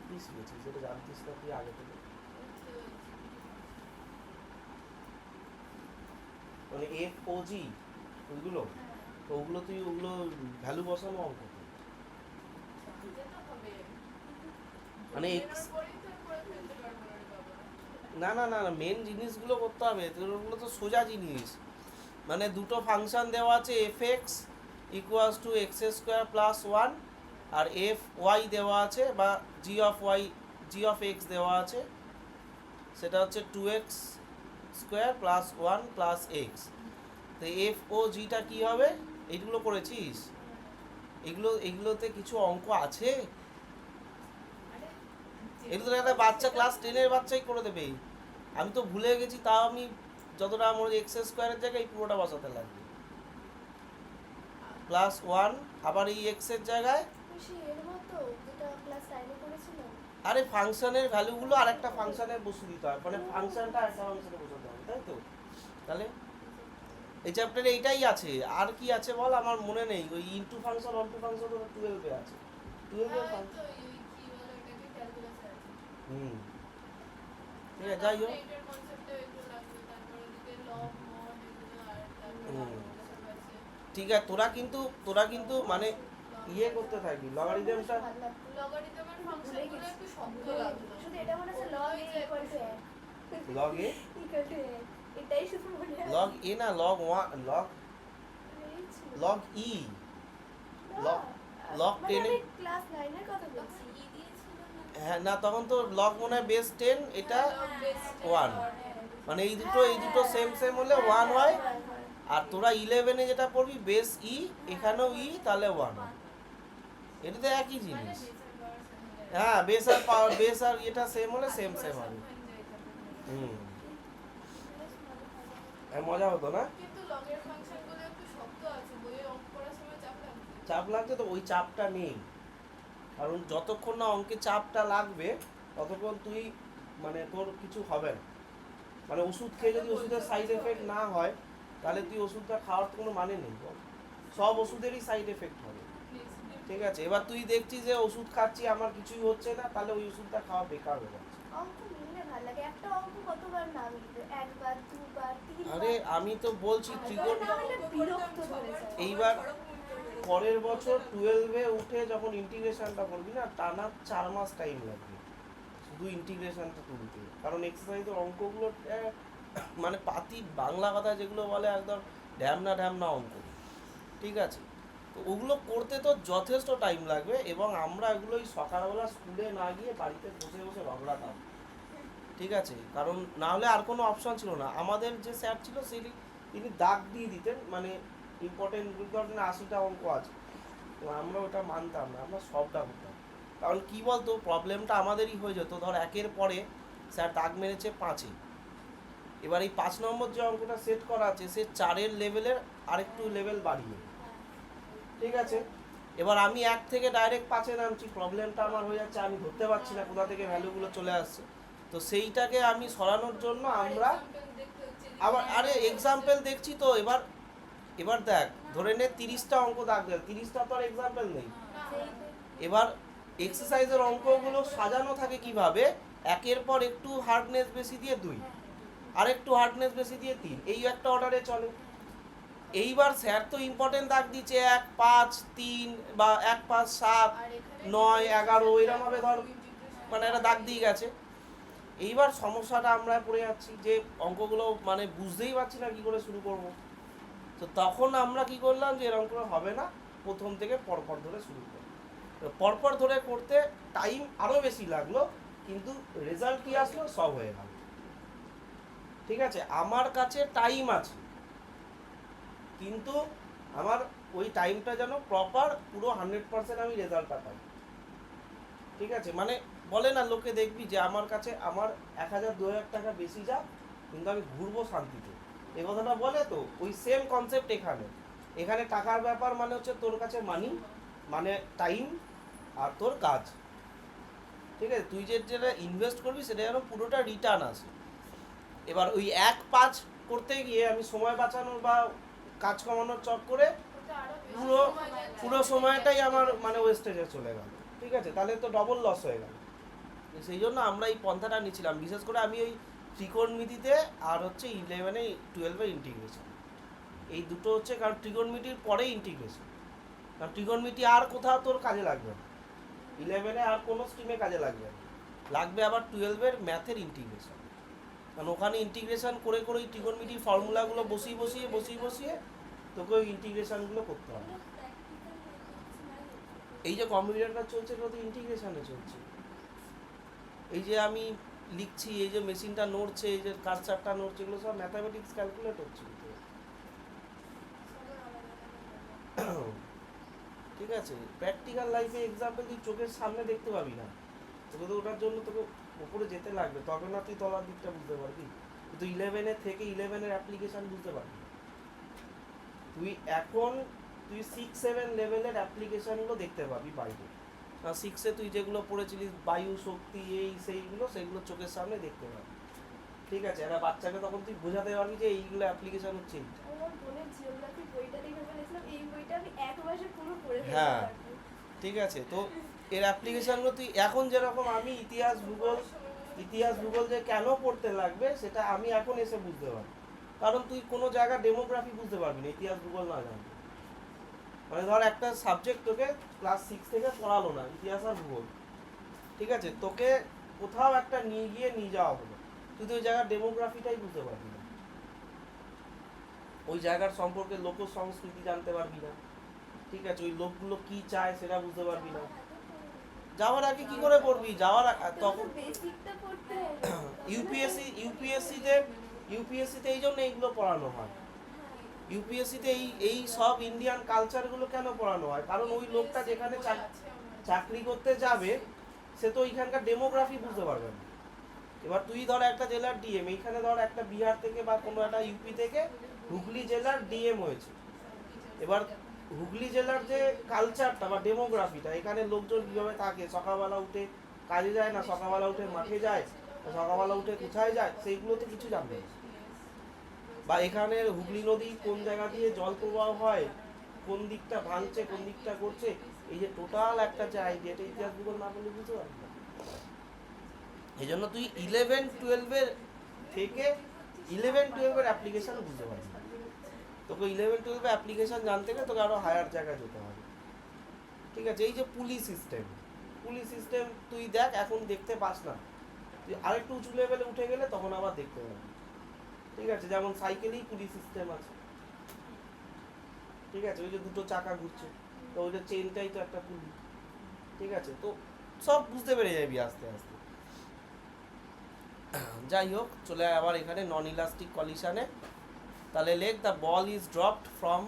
কি শিখেছিস এটা জানতিস না তুই আগে থেকে? মানে এফ ও জি ওইগুলো, তো ওগুলো তুই ওগুলো ভ্যালু বসানো অঙ্ক তো। মানে না না না মেন জিনিসগুলো করতে হবে, ওগুলো তো সোজা জিনিস। মানে দুটো ফাংশন দেওয়া আছে, F X equals to X square plus 1, আর এফ ওয়াই দেওয়া আছে বা জি অফ এক্স দেওয়া আছে, সেটা হচ্ছে 2x square plus 1 plus x. তো এফ ও জিটা কী হবে? এইগুলো করেছিস? এগুলোতে কিছু অঙ্ক আছে? এগুলো তো একটা বাচ্চা ক্লাস 10-এর বাচ্চাই করে দেবে। আমি তো ভুলে গেছি, তাও আমি যতটা আমার এক্স স্কোয়ারের জায়গায় এই পুরোটা বসাতে লাগবে, প্লাস 1 আবার এই এক্স এর জায়গায়। আরে ফাংশনের ভ্যালুগুলো আর একটা ফাংশনে বসে দিতে হয়, মানে ফাংশনটা একটা ফাংশনে বসাতে হবে, তাই তো? তাহলে এই চ্যাপ্টারে এইটাই আছে, আর কি আছে বল? আমার মনে নেই। ওই ইনটু ফাংশন অনটু ফাংশন তো 12 এ আছে, 12 এর ফাংশন। হুম, ঠিক আছে, যাই হোক। ঠিক আছে, তোরা কিন্তু মানে ইয়ে করতে থাকবি লগারিদমটা। লগারিদমের ফাংশনগুলো একটু শব্দ লাগলো, শুধু এটা মনে আছে log a equal to a, log a equal to a, এটাই শুধু মনে আছে। log a না log 1 log e log 10 আমি ক্লাস 9 এর কথা বলছি। ই দিয়েছিল না? হ্যাঁ, না তখন তো log মনে হয় বেস 10, এটা 1, মানে এই দুটো সেম হলে 1 হয়। আর তোরা 11-এ যেটা পড়বি বেস ই, এখানেও ই, তাহলে 1। এটা তো একই জিনিস। হ্যাঁ, বেস আর পাওয়ার, বেস আর এটা সেম হলে সেম হবে। হুম, মজা হতো না? কিন্তু লগের ফাংশনগুলো একটু শব্দ আছে, বইয়ে অঙ্ক করার সময় চাপ লাগছে তো, ওই চাপটা নেই। কারণ যতক্ষণ না অঙ্কে চাপটা লাগবে ততক্ষণ তুই মানে তোর কিছু হবে না। মানে ওষুধ খেয়ে যদি ওষুধের সাইড এফেক্ট না হয়, তাহলে তুই ওষুধটা খাওয়ার তো কোনো মানে নেই। সব ওষুধেরই সাইড এফেক্ট হবে, ঠিক আছে। এবার তুই দেখছিস যে ওষুধ খাচ্ছি আমার কিছুই হচ্ছে না, তাহলে ওই ওষুধটা খাওয়া বেকার হয়ে যাচ্ছে। অঙ্ক মিললে ভালো লাগে। একটা অঙ্ক কতবার না মিলবে? একবার, দুবার, তিনবার। আরে আমি তো বলছি ত্রিকোণ। না মিললে বিরক্ত ধরে যায়। এইবার পরের বছর 12-এ উঠে যখন ইন্টিগ্রেশনটা করবি না, টানা 4 মাস টাইম লাগবে শুধু ইন্টিগ্রেশনটা তুলতে। কারণ এক্সারসাইজের অঙ্কগুলো মানে পাতি বাংলা কথা যেগুলো বলে একদম ঢ্যামনা অঙ্ক, ঠিক আছে। তো ওগুলো করতে তো যথেষ্ট টাইম লাগবে, এবং আমরা এগুলোই সকালবেলা স্কুলে না গিয়ে বাড়িতে বসে বসে রগড়াতাম, ঠিক আছে। কারণ না হলে আর কোনো অপশন ছিল না। আমাদের যে স্যার ছিল তিনি দাগ দিয়ে দিতেন, মানে ইম্পর্টেন্ট 80টা অঙ্ক আছে, তো আমরা ওটা মানতাম না, আমরা সবটা করতাম। কারণ কি বলতো, প্রবলেমটা আমাদেরই হয়ে যেত। ধর 1-এর পরে স্যার দাগ মেরেছে 5-এ, এবার এই 5 নম্বর যে অঙ্কটা সেট করা আছে সে 4-এর লেভেলের আরেকটু লেভেল বাড়িয়ে, ঠিক আছে। এবার আমি 1 থেকে ডাইরেক্ট 5-এ নামছি, প্রবলেমটা আমার হয়ে যাচ্ছে, আমি ধরতে পারছি না কোথা থেকে ভ্যালুগুলো চলে আসছে। তো সেইটাকে আমি সরানোর জন্য আমরা আবার আরে এক্সাম্পল দেখছি। তো এবার দেখ, ধরে নে 30টা অঙ্ক দাগ দেয়, 30টা তো আর এক্সাম্পল নেই। এবার এক্সারসাইজের অঙ্কগুলো সাজানো থাকে কিভাবে, 1-এর পর একটু হার্ডনেস বেশি দিয়ে 2, আর একটু হার্ডনেস বেশি দিয়ে 3, এই একটা অর্ডারে চলে। এইবার স্যার তো ইম্পর্টেন্ট দাগ দিচ্ছে 1, 5, 3 বা 1, 5, 7, আর এখানে 9, 11 এরকম ভাবে ধর মানে একটা দাগ দিয়ে গেছে। এইবার সমস্যাটা আমরা পড়ে যাচ্ছি যে অঙ্কগুলো মানে বুঝতেই পারছি না কি করে শুরু করব। তো তখন আমরা কি করলাম যে এরকম করে হবে না, প্রথম থেকে পরপর ধরে শুরু করব। তো পরপর ধরে করতে টাইম আরও বেশি লাগলো, কিন্তু রেজাল্ট কি আসলো, সব হয়ে গেল। ঠিক আছে, আমার কাছে টাইম আছে, কিন্তু আমার ওই টাইমটা যেন প্রপার পুরো 100% আমি রেজাল্টটা পাই। ঠিক আছে, মানে বলে না লোকে দেখবি যে আমার কাছে আমার 1000-2000 টাকা বেশি যাক, কিন্তু আমি ঘুরবো শান্তিতে, এই কথাটা বলে। তো ওই সেম কনসেপ্ট এখানে টাকার ব্যাপার মানে হচ্ছে তোর কাছে মানি মানে টাইম আর তোর কাজ। ঠিক আছে, তুই যেটা ইনভেস্ট করবি সেটা যেন পুরোটা রিটার্ন আসে। এবার ওই 1-5 করতে গিয়ে আমি সময় বাঁচানোর বা কাজ কমানোর চক্করে পুরো সময়টাই আমার মানে ওয়েস্টেজে চলে গেল। ঠিক আছে, তাহলে তো ডবল লস হয়ে গেল। সেই জন্য আমরা এই পন্থাটা নিয়েছিলাম, বিশেষ করে আমি ওই ত্রিকোণমিতিতে আর হচ্ছে 11-12 ইন্টিগ্রেশন, এই দুটো হচ্ছে। কারণ ত্রিকোণমিতির পরেই ইন্টিগ্রেশন, কারণ ত্রিকোণমিতি আর কোথাও তোর কাজে লাগবে না, 11 আর কোনো স্ট্রিমে কাজে লাগবে না, লাগবে আবার 12 ম্যাথের ইন্টিগ্রেশন। কারণ ওখানে ইন্টিগ্রেশন করে করে ওই ত্রিকোণমিতির ফর্মুলাগুলো বসিয়ে তোকে ওই ইন্টিগ্রেশনগুলো করতে হবে। এই যে কম্পিউটারটা চলছে এটা তো ইন্টিগ্রেশনে চলছে। এই যে আমি লিখছি, এই যে মেশিনটা নড়ছে, এই যে কার্সারটা নড়ছে, এগুলো সব ম্যাথামেটিক্স ক্যালকুলেট হচ্ছে। ঠিক আছে, প্র্যাকটিক্যাল লাইফে এক্সাম্পল তুই চোখের সামনে দেখতে পাবি না, তোকে তো ওটার জন্য তোকে উপরে যেতে লাগবে, তবে না তুই তলার দিকটা বুঝতে পারবি। কিন্তু 11 থেকে 11 অ্যাপ্লিকেশন বুঝতে পারবি। তুই 6-7 লেভেলের অ্যাপ্লিকেশনগুলো দেখতে পাবি বাইরে। 6-এ তুই যেগুলো পড়েছিলিস বায়ু শক্তি এই সেগুলো চোখের সামনে দেখতে পাবি। ঠিক আছে, একটা বাচ্চাকে তখন তুই বোঝাতে পারবি যে এইগুলো অ্যাপ্লিকেশন হচ্ছে এইটা। আমার বোনের জিওগ্রাফি বইটা দেখে ফেলেছিলাম, এই বইটা আমি এক মাসে পুরো পড়ে ফেলতে হ্যাঁ, পারবো। ঠিক আছে, তো এর অ্যাপ্লিকেশনগুলো তুই এখন যেরকম আমি ইতিহাস ভূগোল যে কেন পড়তে লাগবে সেটা আমি এখন এসে বুঝতে পারি। কারণ তুই কোনো জায়গা ডেমোগ্রাফি বুঝতে পারবি না ইতিহাস ভূগোল না জানলে। মানে ধর একটা সাবজেক্ট তোকে ক্লাস 6 থেকে পড়ালো না, ইতিহাস আর ভূগোল, ঠিক আছে, তোকে কোথাও একটা নিয়ে যাওয়া হলো, তুই তো ওই জায়গার ডেমোগ্রাফিটাই বুঝতে পারবি না, ওই জায়গার সম্পর্কে লোক সংস্কৃতি জানতে পারবি না। ঠিক আছে, ওই লোকগুলো কি চায় সেটা বুঝতে পারবি না। যাওয়ার আগে কি করে পড়বি, তখন বেসিকটা পড়তে ইউপিএসসিতে এই জন্য এইগুলো পড়ানো হয়। ইউপিএসসিতে এই সব ইন্ডিয়ান কালচারগুলো কেন পড়ানো হয়, কারণ ওই লোকটা যেখানে চাকরি করতে যাবে সে তো ওইখানকার ডেমোগ্রাফি বুঝতে পারবে না। এবার তুই ধর একটা জেলার ডিএম, এইখানে ধর একটা বিহার থেকে বা কোনো একটা ইউপি থেকে হুগলি জেলার ডিএম হয়েছে। এবার হুগলি জেলার যে কালচারটা বা ডেমোগ্রাফিটা, এখানে লোকজন কীভাবে থাকে, সকালবেলা উঠে কাজে যায় না, সকালবেলা উঠে মাঠে যায়, সকালবেলা উঠে কোথায় যায়, সেইগুলো তো কিছু জানবে না। বা এখানে হুগলি নদী কোন জায়গা দিয়ে জল প্রবাহ হয়, কোন দিকটা ভাঙছে কোন দিকটা করছে, এই যে টোটাল একটা যে আইডিয়া, এটা ইতিহাস ভূগোল না বলে বুঝতে পারবি না। এই জন্য তুই 11-12 থেকে 11-12 অ্যাপ্লিকেশন বুঝতে পারবি না। তোকে 11-12 অ্যাপ্লিকেশন জানতে গেলে তোকে আরো হায়ার জায়গায় যেতে হবে। ঠিক আছে, এই যে পুলিশ সিস্টেম তুই দেখ, এখন দেখতে পাস না, তুই আরেকটু উঁচু লেভেলে উঠে গেলে তখন আবার দেখতে পাবি। ঠিক আছে, যেমন সাইকেলেই পুলিশ সিস্টেম আছে। ঠিক আছে, ওই যে দুটো চাকা ঘুরছে, তো ওই যে চেনটাই তো একটা পুলি। ঠিক আছে, তো সব বুঝতে পেরে যাবি আস্তে আস্তে। যাই হোক, চলে আবার এখানে নন ইলাস্টিক কলিশনে। তাহলে লেখ the ball is dropped from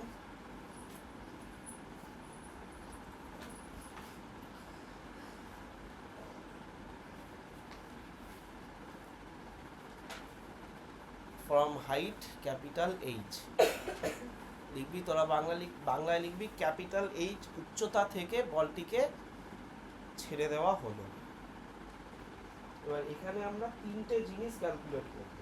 height capital H. লিখবি তোরা বাংলায় লিখবি ক্যাপিটাল এইচ উচ্চতা থেকে বলটিকে ছেড়ে দেওয়া হলো। এবার এখানে আমরা 3টে জিনিস ক্যালকুলেট করব।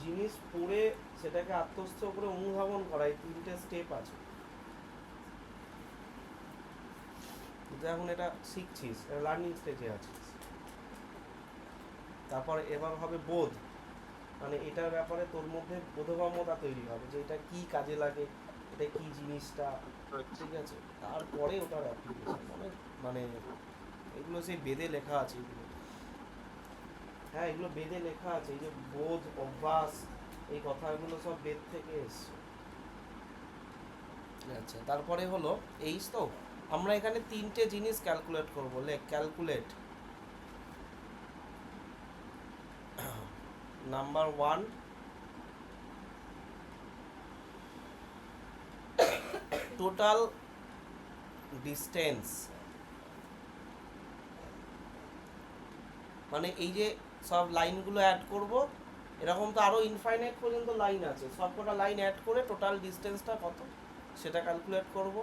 জিনিস পড়ে সেটাকে আত্মস্থ করে অনুধাবন করা, এই 3টে স্টেপ আছে। তুই এখন এটা শিখছিস, লার্নিং স্টেজে আছিস। তারপর এবার হবে বোধ, মানে এটার ব্যাপারে তোর মধ্যে বোধগম্যতা তৈরি হবে যে এটা কি কাজে লাগে, এটা কি জিনিসটা, ঠিক আছে। তারপরে ওটার অ্যাপ্লিকেশন, মানে মানে এগুলো সেই বেদে লেখা আছে এগুলো, হ্যাঁ এগুলো বেদে লেখা আছে, এই যে বোধ অভ্যাস এই কথাগুলো সব বেদ থেকে এসছে। আচ্ছা তারপরে হলো এই তো আমরা এখানে তিনটে জিনিস ক্যালকুলেট করবো, ক্যালকুলেট নাম্বার 1 টোটাল ডিস্টেন্স, মানে এই যে সব লাইনগুলো অ্যাড করব, এরকম তো আরো ইনফাইনাইট পর্যন্ত লাইন আছে, সবকটা লাইন অ্যাড করে টোটাল ডিস্টেন্সটা কত সেটা ক্যালকুলেট করব।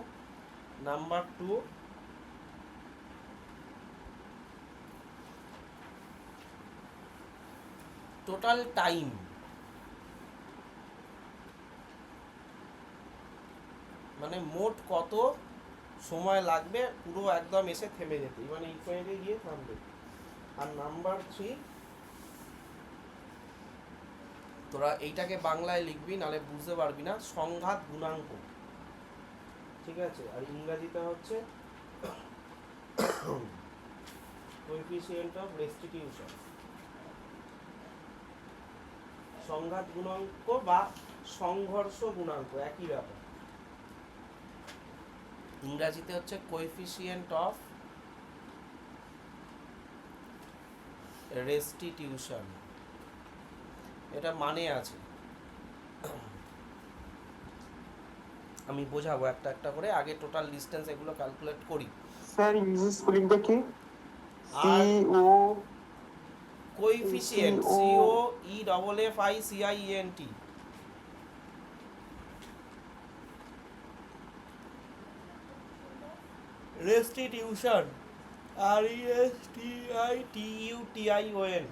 নাম্বার 2 টোটাল টাইম, মানে মোট কত সময় লাগবে পুরো একদম এসে থেমে যেতে, মানে ইনফাইনাইটে গিয়ে থামবে। আর নাম্বার 3 তোরা এইটাকে বাংলায় লিখবি নালে বুঝতে পারবি না, সংঘাত গুণাঙ্ক, ঠিক আছে। আর ইংরাজিতে হচ্ছে কোএফিসিয়েন্ট অফ রেস্টিটিউশন, সংঘাত গুণাঙ্ক বা সংঘর্ষ গুণাঙ্ক একই ব্যাপার। ইংরাজিতে হচ্ছে কোএফিসিয়েন্ট অফ রেস্টিটিউশন, এটা মানে আছে, আমি বোঝাবো একটা একটা করে, আগে টোটাল ডিস্টেন্স এগুলো ক্যালকুলেট করি। স্যার ইংলিশ স্পেলিংটা কি? আর C O coefficient COEFFICIENT, restitution RESTITUTION,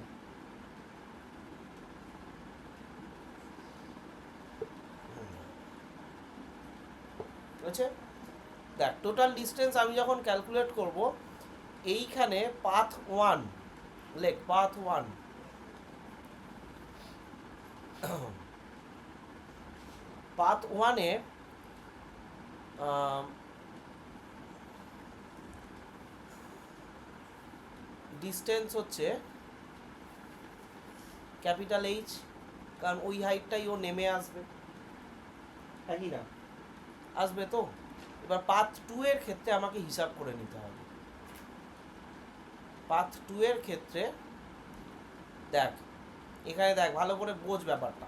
বুঝছে? দেখ টোটাল ডিস্টেন্স আমি যখন ক্যালকুলেট করব, এইখানে পাথ 1 লেখ, পাথ 1 পাথ 1 এ ডিস্টেন্স হচ্ছে ক্যাপিটাল H, কারণ ওই হাইটটাই ও নেমে আসবে, একই না আসবে তো। এবার পাথ 2 এর ক্ষেত্রে আমাকে হিসাব করে নিতে হবে। পাথ 2 এর ক্ষেত্রে দেখ, এখানে দেখ ভালো করে বোঝ ব্যাপারটা,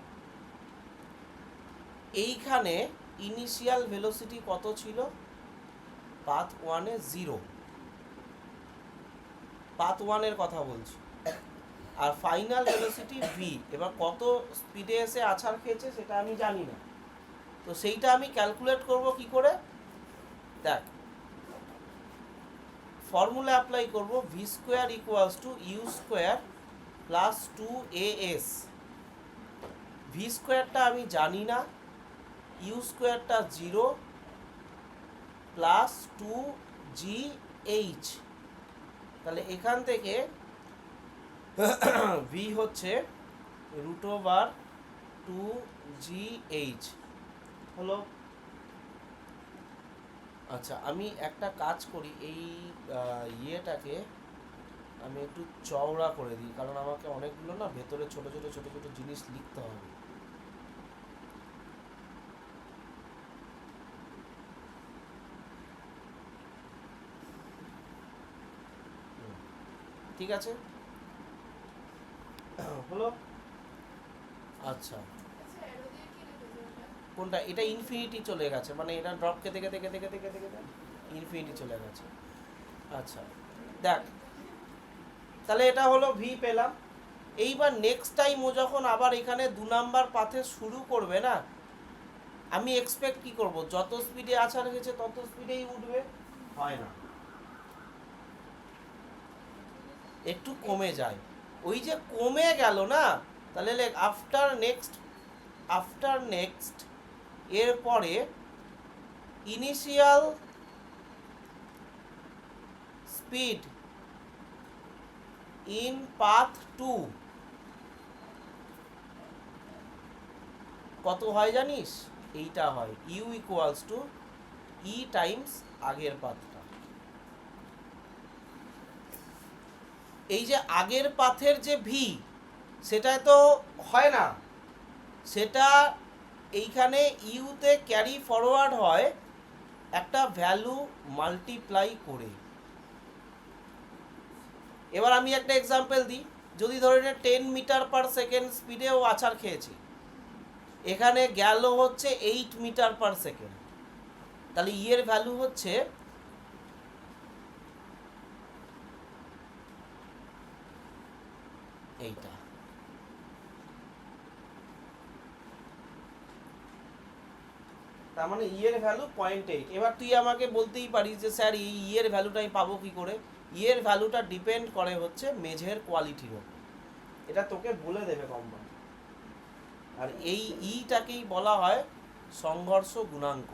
এইখানে ইনিশিয়াল ভেলোসিটি কত ছিল পাথ 1 এ 0, পাথ 1 এর কথা বলছি, আর ফাইনাল ভেলোসিটি v। এবার কত স্পিডে এসে আছাড় খেয়েছে সেটা আমি জানি না, তো সেইটা আমি ক্যালকুলেট করব কি করে, দেখ ফর্মুলা অ্যাপ্লাই করব, v² = u² + 2as, v²টা আমি জানি না, u²টা 0 + 2gh, তাহলে এখান থেকে v হচ্ছে √2gh হলো। আচ্ছা আমি একটা কাজ করি, এই ইয়েটাকে আমি একটু চওড়া করে দিই, কারণ আমাকে অনেকগুলো না ভেতরে ছোট ছোট ছোট ছোট জিনিস লিখতে হবে। ঠিক আছে হলো। আচ্ছা আচ্ছা এর ওদিকে কি লিখেছে ওটা? কোনটা, এটা ইনফিনিটি চলে গেছে, মানে এটা ড্রপ খেতে খেতে খেতে খেতে খেতে খেতে ইনফিনিটি চলে গেছে। আচ্ছা দেখ তাহলে এটা হলো ভি পেলাম। এইবার নেক্সট টাইম ও যখন আবার এখানে 2 নাম্বার পাথে শুরু করবে না, আমি এক্সপেক্ট কি করব, যত স্পিডে আছাড় গেছে তত স্পিডেই উঠবে, হয় না, একটু কমে যায়, ওই যে কমে গেল না, তাহলে আফটার নেক্সট এর পরে ইনিশিয়াল স্পিড ইন পাথ 2 কত হয় জানিস? এইটা হয় U equals to e times আগের পাথটা। এই যে আগের পাথের যে ভি, সেটা তো হয় না, সেটা এইখানে ইউতে ক্যারি ফরওয়ার্ড হয় একটা ভ্যালু মাল্টিপ্লাই করে। এবার আমি একটা এক্সাম্পল দিই, যদি ধরে নে 10 মিটার পার সেকেন্ড স্পিডে ও আছাড় খেয়েছে, এখানে গেল হচ্ছে 8 মিটার পার সেকেন্ড, তাহলে ই এর ভ্যালু হচ্ছে এইটা। তার মানে ই এর ভ্যালু 0.8। এবার তুই আমাকে বলতেই পারিস যে স্যার এই ই এর ভ্যালুটা আমি পাবো কি করে? ই এর ভ্যালুটা ডিপেন্ড করে হচ্ছে মেঝের কোয়ালিটির উপর, এটা তোকে বলে দেবে কোম্পানি। আর এই ইটাকেই বলা হয় সংঘর্ষ গুণাঙ্ক।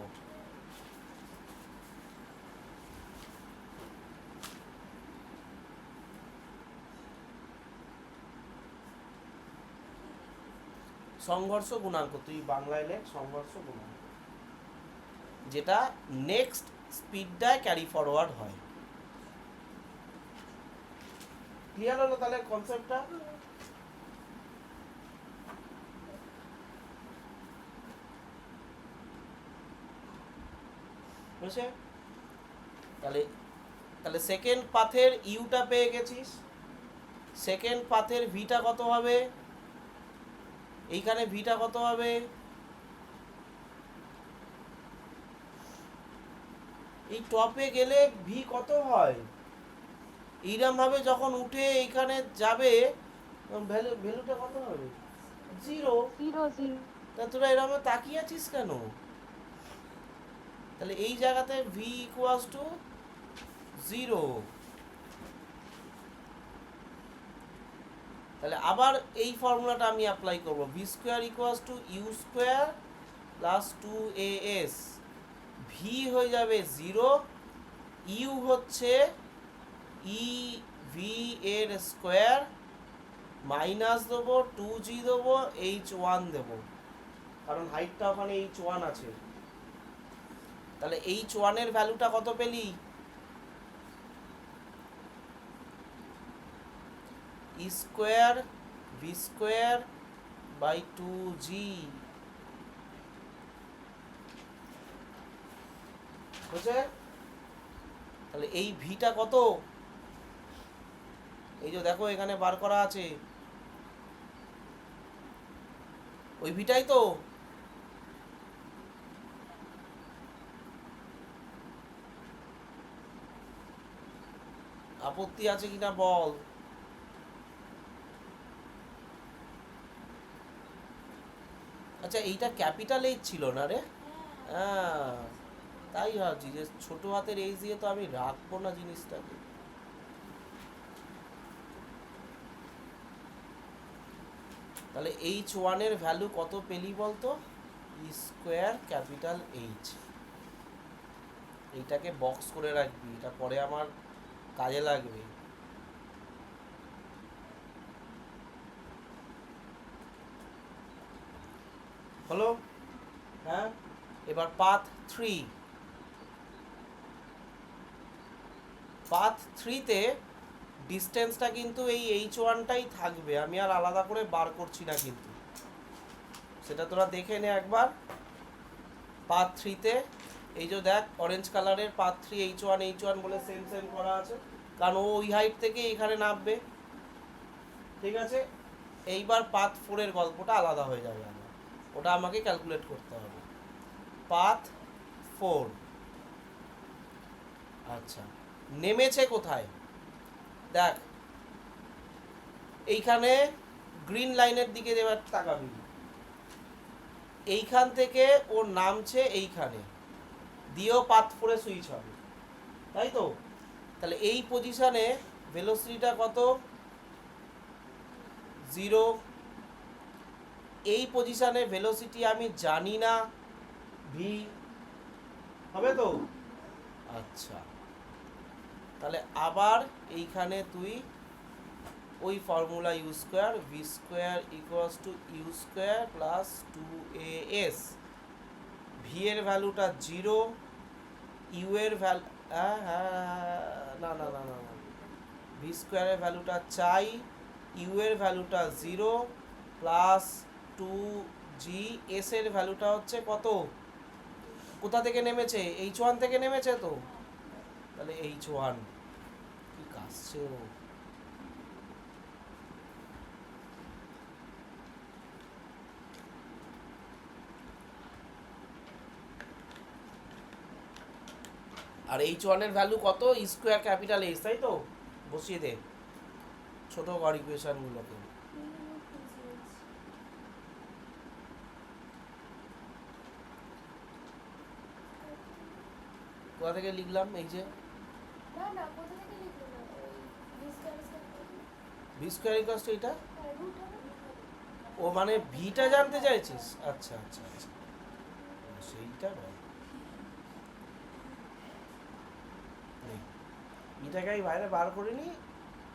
সংঘর্ষ গুণাঙ্ক তুই বাংলায় লেখ সংঘর্ষ গুণাঙ্ক, যেটা নেক্সট স্পিডটায় ক্যারি ফরওয়ার্ড হয়। ক্লিয়ার হলো তাহলে কনসেপ্টটা? বুঝছে? তাহলে তাহলে সেকেন্ড পাথের ইউটা পেয়ে গেছিস, সেকেন্ড পাথের ভিটা কত হবে? এইখানে ভিটা কত হবে? এই টপে গেলে ভি কত হয়? এইরকম ভাবে যখন উঠে এইখানে যাবে ভ্যালুটা কত হবে? 0। 0 0 তা তোরা এরকম তাকিয়ে আছিস কেন? তাহলে এই জায়গাতে ভি ইকুয়ালস টু 0। তাহলে আবার এই ফর্মুলাটা আমি অ্যাপ্লাই করব, V square equals to U square plus 2as। V হয়ে যাবে 0, ইউ হচ্ছে ই ভি এর স্কোয়ার, মাইনাস দেবো 2g দেবো, h1 দেবো, কারণ হাইটটা ওখানে h1 আছে। তাহলে h1 এর ভ্যালুটা কত পেলি? E square V square by 2g। বুঝছে? তাহলে এই ভিটা কত? এই যে দেখো এখানে বার করা আছে, ওই ভিটাই তো। আপত্তি আছে কিনা বল? আচ্ছা এইটা ক্যাপিটাল এইচ ছিল না রে? হ্যাঁ, তাই ভাবছি যে ছোট হাতের এইচ দিয়ে তো আমি রাখবো না জিনিসটাকে। তাহলে h1 এর ভ্যালু কত পেলি বলতো? ই স্কোয়ার ক্যাপিটাল এইচ। এইটাকে বক্স করে রাখবি, এটা পরে আমার কাজে লাগবে। হলো? হ্যাঁ, এবার পাথ 3। পাথ 3 তে ডিসটেন্সটা কিন্তু এই h1টাই থাকবে, আমি আর আলাদা করে বার করছি না কিন্তু, সেটা তোরা দেখে নে একবার। পাথ 3 তে এই যে দেখ অরেঞ্জ কালারের পাথ 3 h1 h1 বলে সেম সেম করা আছে, কারণ ও ওই হাইট থেকে এখানে নামবে। ঠিক আছে, এইবার পাথ 4 এর গল্পটা আলাদা হয়ে যাবে, আমার ওটা আমাকে ক্যালকুলেট করতে হবে। পাথ 4, আচ্ছা নেমেছে কোথায় দেখ, এইখানে গ্রিন লাইনের দিকে এবার তাকাবি, এইখান থেকে ও নামছে এইখানে, দিয়েও পাথ 4 এ সুইচ হবে, তাই তো? তাহলে এই পজিশনে ভেলোসিটিটা কত? 0। এই পজিশনে ভেলোসিটি আমি জানি না, ভি হবে তো? আচ্ছা, তাহলে আবার এইখানে তুই ওই formula U square, V square equals to U square plus 2as। V এর ভ্যালুটা 0, ইউ এর ভ্যালু না না না না না, ভি স্কোয়ারের ভ্যালুটা চাই, ইউ এর ভ্যালুটা 0 প্লাস 2g, এস এর ভ্যালুটা হচ্ছে কত, কোথা থেকে নেমেছে, h1 থেকে নেমেছে তো, তাহলে h1 কি কাজছে ও। আর h1 এর ভ্যালু কত, স্কোয়ার ক্যাপিটাল এইচ, তাই তো, বসিয়ে দে ছোট ঘর ইকুয়েশন গুলোকে। কোথা থেকে লিখলাম, এই যে না না কোথা থেকে লিখবো না ওই discuss V square equals two এটা, রুট হবে ও মানে ভিটা জানতে চাইছিস, আচ্ছা আচ্ছা আচ্ছা, সেইটা নয়, এটাকে আমি বাইরে বার করে নি,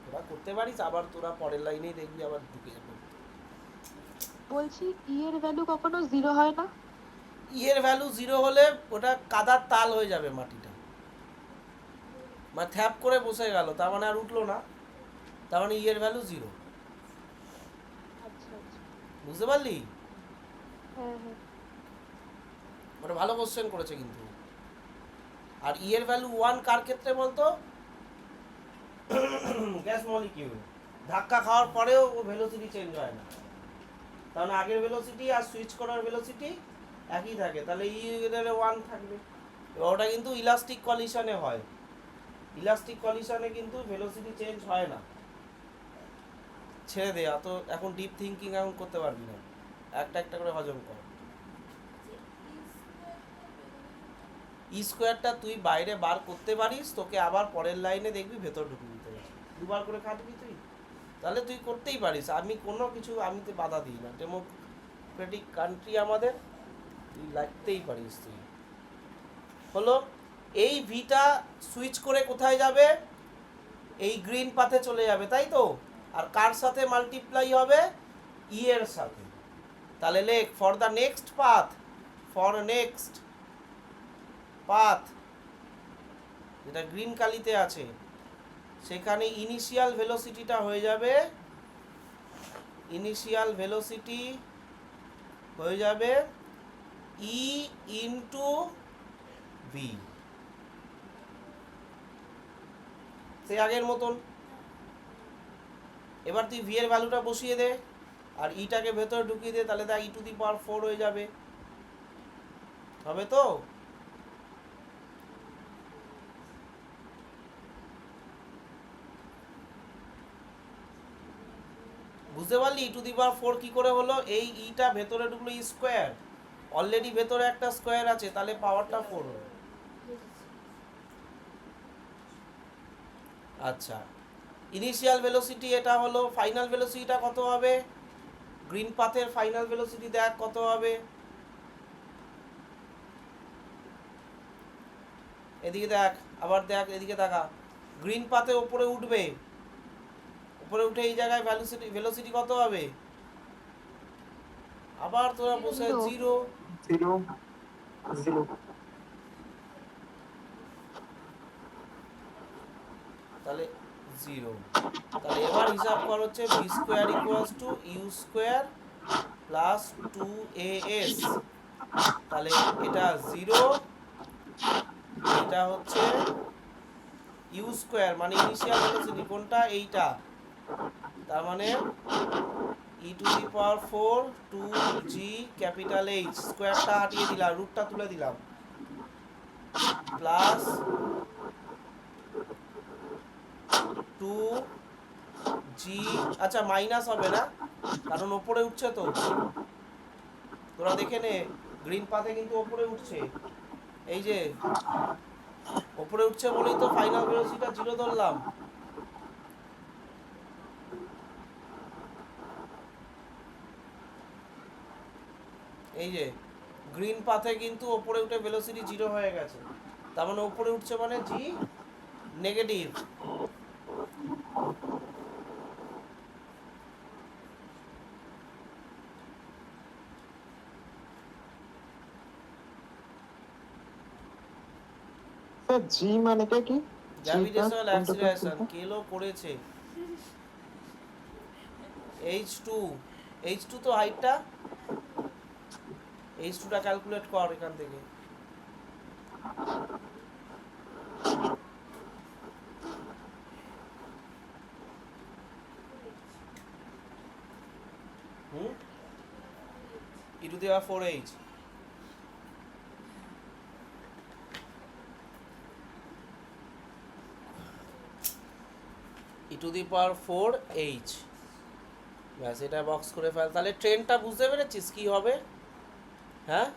তোরা করতে পারিস, আবার তোরা পরের লাইনেই দেখবি আবার ঢুকে যাবে। বলছি ই এর ভ্যালু কখনো 0 হয় না? ই এর ভ্যালু 0 হলে ওটা কাদার তাল হয়ে যাবে মাটিটা, মানে থ্যাপ করে বসে গেল, তার মানে আর উঠলো না, তার মানে ই এর ভ্যালু 0। আচ্ছা আচ্ছা, বুঝতে পারলি? হ্যাঁ হ্যাঁ। ওটা ভালো কোশ্চেন করেছে কিন্তু। আর ই এর ভ্যালু 1 কার ক্ষেত্রে বলতো, গ্যাস মলিকিউল ধাক্কা খাওয়ার পরেও ও ভেলোসিটি চেঞ্জ হয় না, তার মানে আগের ভেলোসিটি আর সুইচ করার ভেলোসিটি একই থাকে, তাহলে ই এর 1 থাকবে। এবার ওটা কিন্তু ইলাস্টিক কলিশনে হয়, ইলাস্টিক কলিশনে কিন্তু ভেলোসিটি চেঞ্জ হয় না। ছেড়ে দে, অত এখন ডিপ থিঙ্কিং এখন করতে পারবি না, একটা একটা করে হজম কর। ই স্কোয়ারটা তুই বাইরে বার করতে পারিস, তোকে আবার পরের লাইনে দেখবি ভেতর ঢুকে দিতে পারিস, দুবার করে খাটবি তুই, তাহলে তুই করতেই পারিস, আমি কোনো কিছু আমি তো বাধা দিই না, ডেমোক্রেটিক কান্ট্রি আমাদের, তুই লাগতেই পারিস তুই। হলো, এই ভিটা সুইচ করে কোথায় যাবে, এই গ্রিন পাথে চলে যাবে, তাই তো, আর কার সাথে মাল্টিপ্লাই হবে, ই এর সাথে, তাহলে লেখ for the next path, for next path যেটা গ্রিন কালিতে আছে, সেখানে ইনিশিয়াল ভেলোসিটিটা হয়ে যাবে, ইনিশিয়াল ভেলোসিটি হয়ে যাবে ই ইনটু ভি, সেই আগের মতন। এবার তুই ভি এর ভ্যালুটা বসিয়ে দে, আর ইটাকে ভেতরে ঢুকিয়ে দে, তাহলে দেখ e⁴ হয়ে যাবে, হবে তো? বুঝতে পারলি e⁴ কি করে হলো, এই ইটা ভেতরে ঢুকলো ই স্কোয়ার, অলরেডি ভেতরে একটা স্কোয়ার আছে, তাহলে পাওয়ারটা 4 হলো। আচ্ছা, ইনিশিয়াল ভেলোসিটি এটা হলো, ফাইনাল ভেলোসিটিটা কত হবে, গ্রিন পাথের ফাইনাল ভেলোসিটি দেখ কত হবে, এদিকে দেখ, আবার দেখ, এদিকে দেখা, গ্রিন পাথে উপরে উঠবে, উপরে উঠে এই জায়গায় ভেলোসিটি কত হবে, আবার তোরা বসে 0, 0 0 তাহলে 0, তাহলে এবার হিসাব কর হচ্ছে V square equals to U square plus 2as, তাহলে এটা 0, এটা হচ্ছে ইউ স্কোয়ার মানে ইনিশিয়াল ভেলোসিটি কোনটা, এইটা, তার মানে e⁴ 2g ক্যাপিটাল H, স্কোয়ারটা হাটিয়ে দিলাম, রুটটা তুলে দিলাম, প্লাস 2g, আচ্ছা মাইনাস হবে না, কারণ ওপরে উঠছে তো, তোরা দেখে নে, গ্রিন পাথে কিন্তু ওপরে উঠছে, এই যে ওপরে উঠছে বলেই তো ফাইনাল ভেলোসিটিটা 0 ধরলাম। এই যে গ্রিন পাথে কিন্তু ওপরে উঠে ভেলোসিটি 0 হয়ে গেছে, তার মানে ওপরে উঠছে মানে জি নেগেটিভ, স্যার জি মানে কি গ্র্যাভিটেশনাল অ্যাক্সিলারেশন কেলো করেছে। H2 H2 তো হাইটটা, H2 টা ক্যালকুলেট কর এখান থেকে। হুম, e to the power 4h, e to the power 4h। ব্যাস, এটা বক্স করে ফেল। তাহলে ট্রেনটা বুঝতে পেরেছিস কি হবে? হ্যাঁ,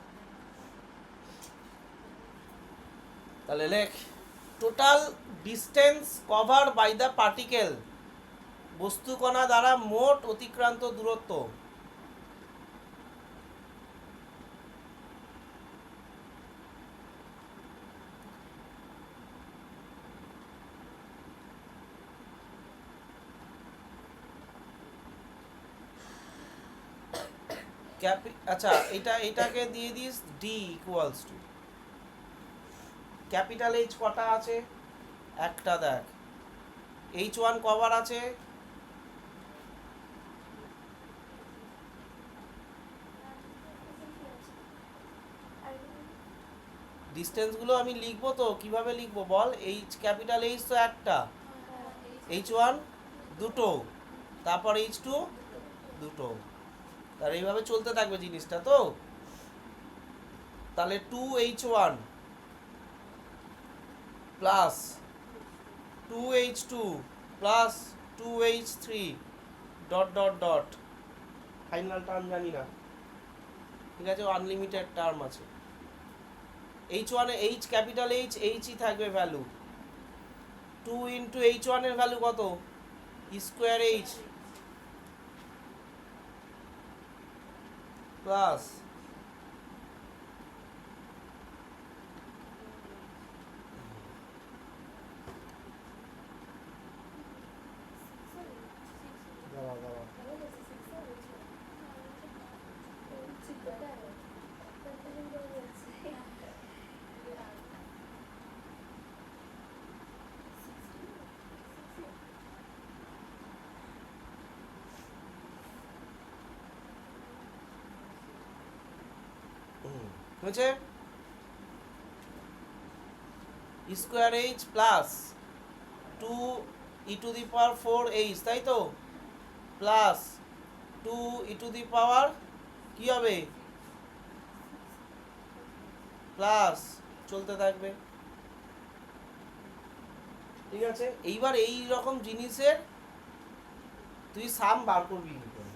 তাহলে লেখ total distance cover by the particle, বস্তুকণা দ্বারা মোট অতিক্রান্ত দূরত্ব। আচ্ছা, এটাকে দিয়ে this D equals to capital H কটা আছে? একটা, দেখ H1 কভার আছে, ডিস্টেন্সগুলো আমি লিখবো তো কিভাবে লিখবো বল? এইচ ক্যাপিটাল এইচ তো একটা, H1 দুটো, তারপর H2 দুটো, তাহলে এইভাবে চলতে থাকবে জিনিসটা তো। তাহলে 2H1 plus 2H2 plus 2H3 dot dot dot, final term জানি না, ঠিক আছে, আনলিমিটেড টার্ম আছে। H1 এ H ক্যাপিটাল H ই থাকবে ভ্যালু, 2 ইন্টু H1 এর ভ্যালু কত? স্কোয়ার H প্লাস হয়েছে square H plus 2 e two the power 4H, তাই তো, প্লাস 2 e টু দি পাওয়ার কি হবে প্লাস, চলতে থাকবে, ঠিক আছে। এইবার এই রকম জিনিসের তুই সাম বার করবি কি করে?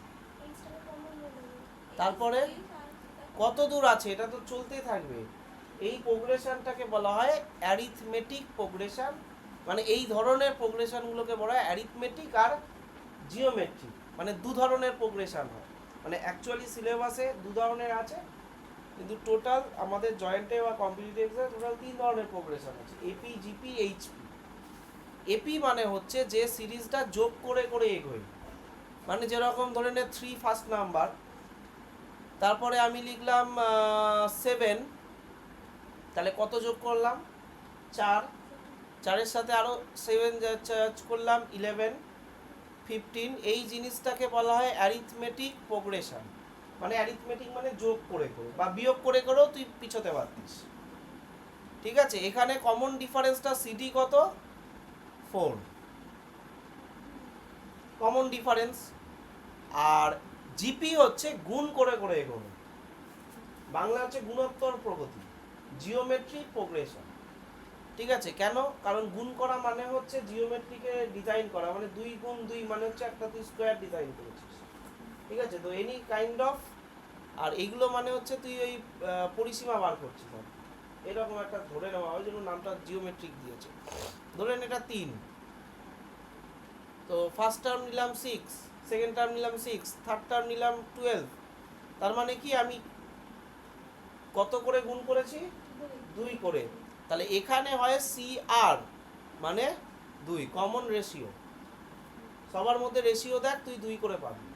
তারপরে কত দূর আছে এটা তো চলতেই থাকবে। এই প্রোগ্রেশনটাকে বলা হয় অ্যারিথমেটিক প্রোগ্রেশন, মানে এই ধরনের প্রোগ্রেশনগুলোকে বলা হয় অ্যারিথমেটিক আর জিওমেট্রিক, মানে দু ধরনের প্রোগ্রেশন হয়। মানে অ্যাকচুয়ালি সিলেবাসে দু ধরনের আছে, কিন্তু টোটাল আমাদের জয়েন্টে বা কম্পিটিটিভে টোটাল তিন ধরনের প্রোগ্রেশন আছে, এপি, জিপি, এইচপি। এপি মানে হচ্ছে যে সিরিজটা যোগ করে করে এগোয়, মানে যেরকম ধরে নে 3 ফার্স্ট নাম্বার, তারপরে আমি লিখলাম 7, তাহলে কত যোগ করলাম? 4, 4-এর সাথে আরও 7 করলাম 11, 15। এই জিনিসটাকে বলা হয় অ্যারিথমেটিক প্রোগ্রেশন, মানে অ্যারিথমেটিক মানে যোগ করে করে বা বিয়োগ করে করেও তুই পিছোতে পারতিস, ঠিক আছে। এখানে কমন ডিফারেন্সটা সিডি কত? 4 কমন ডিফারেন্স, আর জিপি হচ্ছে গুণ করে করে এগোনো, বাংলা হচ্ছে গুণোত্তর প্রগতি, জিওমেট্রিক প্রোগ্রেশন, ঠিক আছে। কেন? কারণ গুণ করা মানে হচ্ছে জিওমেট্রিকে ডিজাইন করা, মানে 2 গুণ 2 মানে হচ্ছে একটা তুই স্কোয়ার ডিজাইন করেছিস, ঠিক আছে। তো এনি কাইন্ড অফ, আর এইগুলো মানে হচ্ছে তুই ওই পরিসীমা বার করছিস, এরকম একটা ধরে নেওয়া, ওই জন্য নামটা জিওমেট্রিক দিয়েছে। ধরেন এটা 3, তো ফার্স্ট টার্ম নিলাম 6, সেকেন্ড টার্ম নিলাম 6, থার্ড টার্ম নিলাম 12, তার মানে কি আমি কত করে গুণ করেছি? 2 করে। তাহলে এখানে হয় CR মানে 2, কমন রেশিও, সবার মধ্যে রেশিও দেখ, তুই 2 করে পাবি,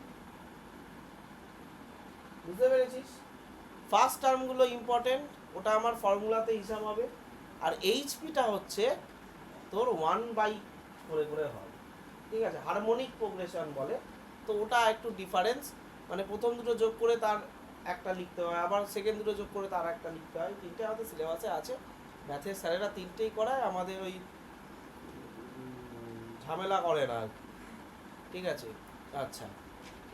বুঝতে পেরেছিস? ফার্স্ট টার্মগুলো ইম্পর্টেন্ট, ওটা আমার ফর্মুলাতে হিসাব হবে, আর এইচপিটা হচ্ছে তোর 1/, করে করে হয়, ঠিক আছে, হারমোনিক প্রোগ্রেশন বলে। তো ওটা একটু ডিফারেন্স, মানে প্রথম দুটো যোগ করে তার একটা লিখতে হয়, আবার সেকেন্ড দুটো যোগ করে তার একটা লিখতে হয়, তিনটে আমাদের সিলেবাসে আছে। ম্যাথের স্যারেরা তিনটেই করায়, আমাদের ওই ঝামেলা করে না আর কি, ঠিক আছে। আচ্ছা,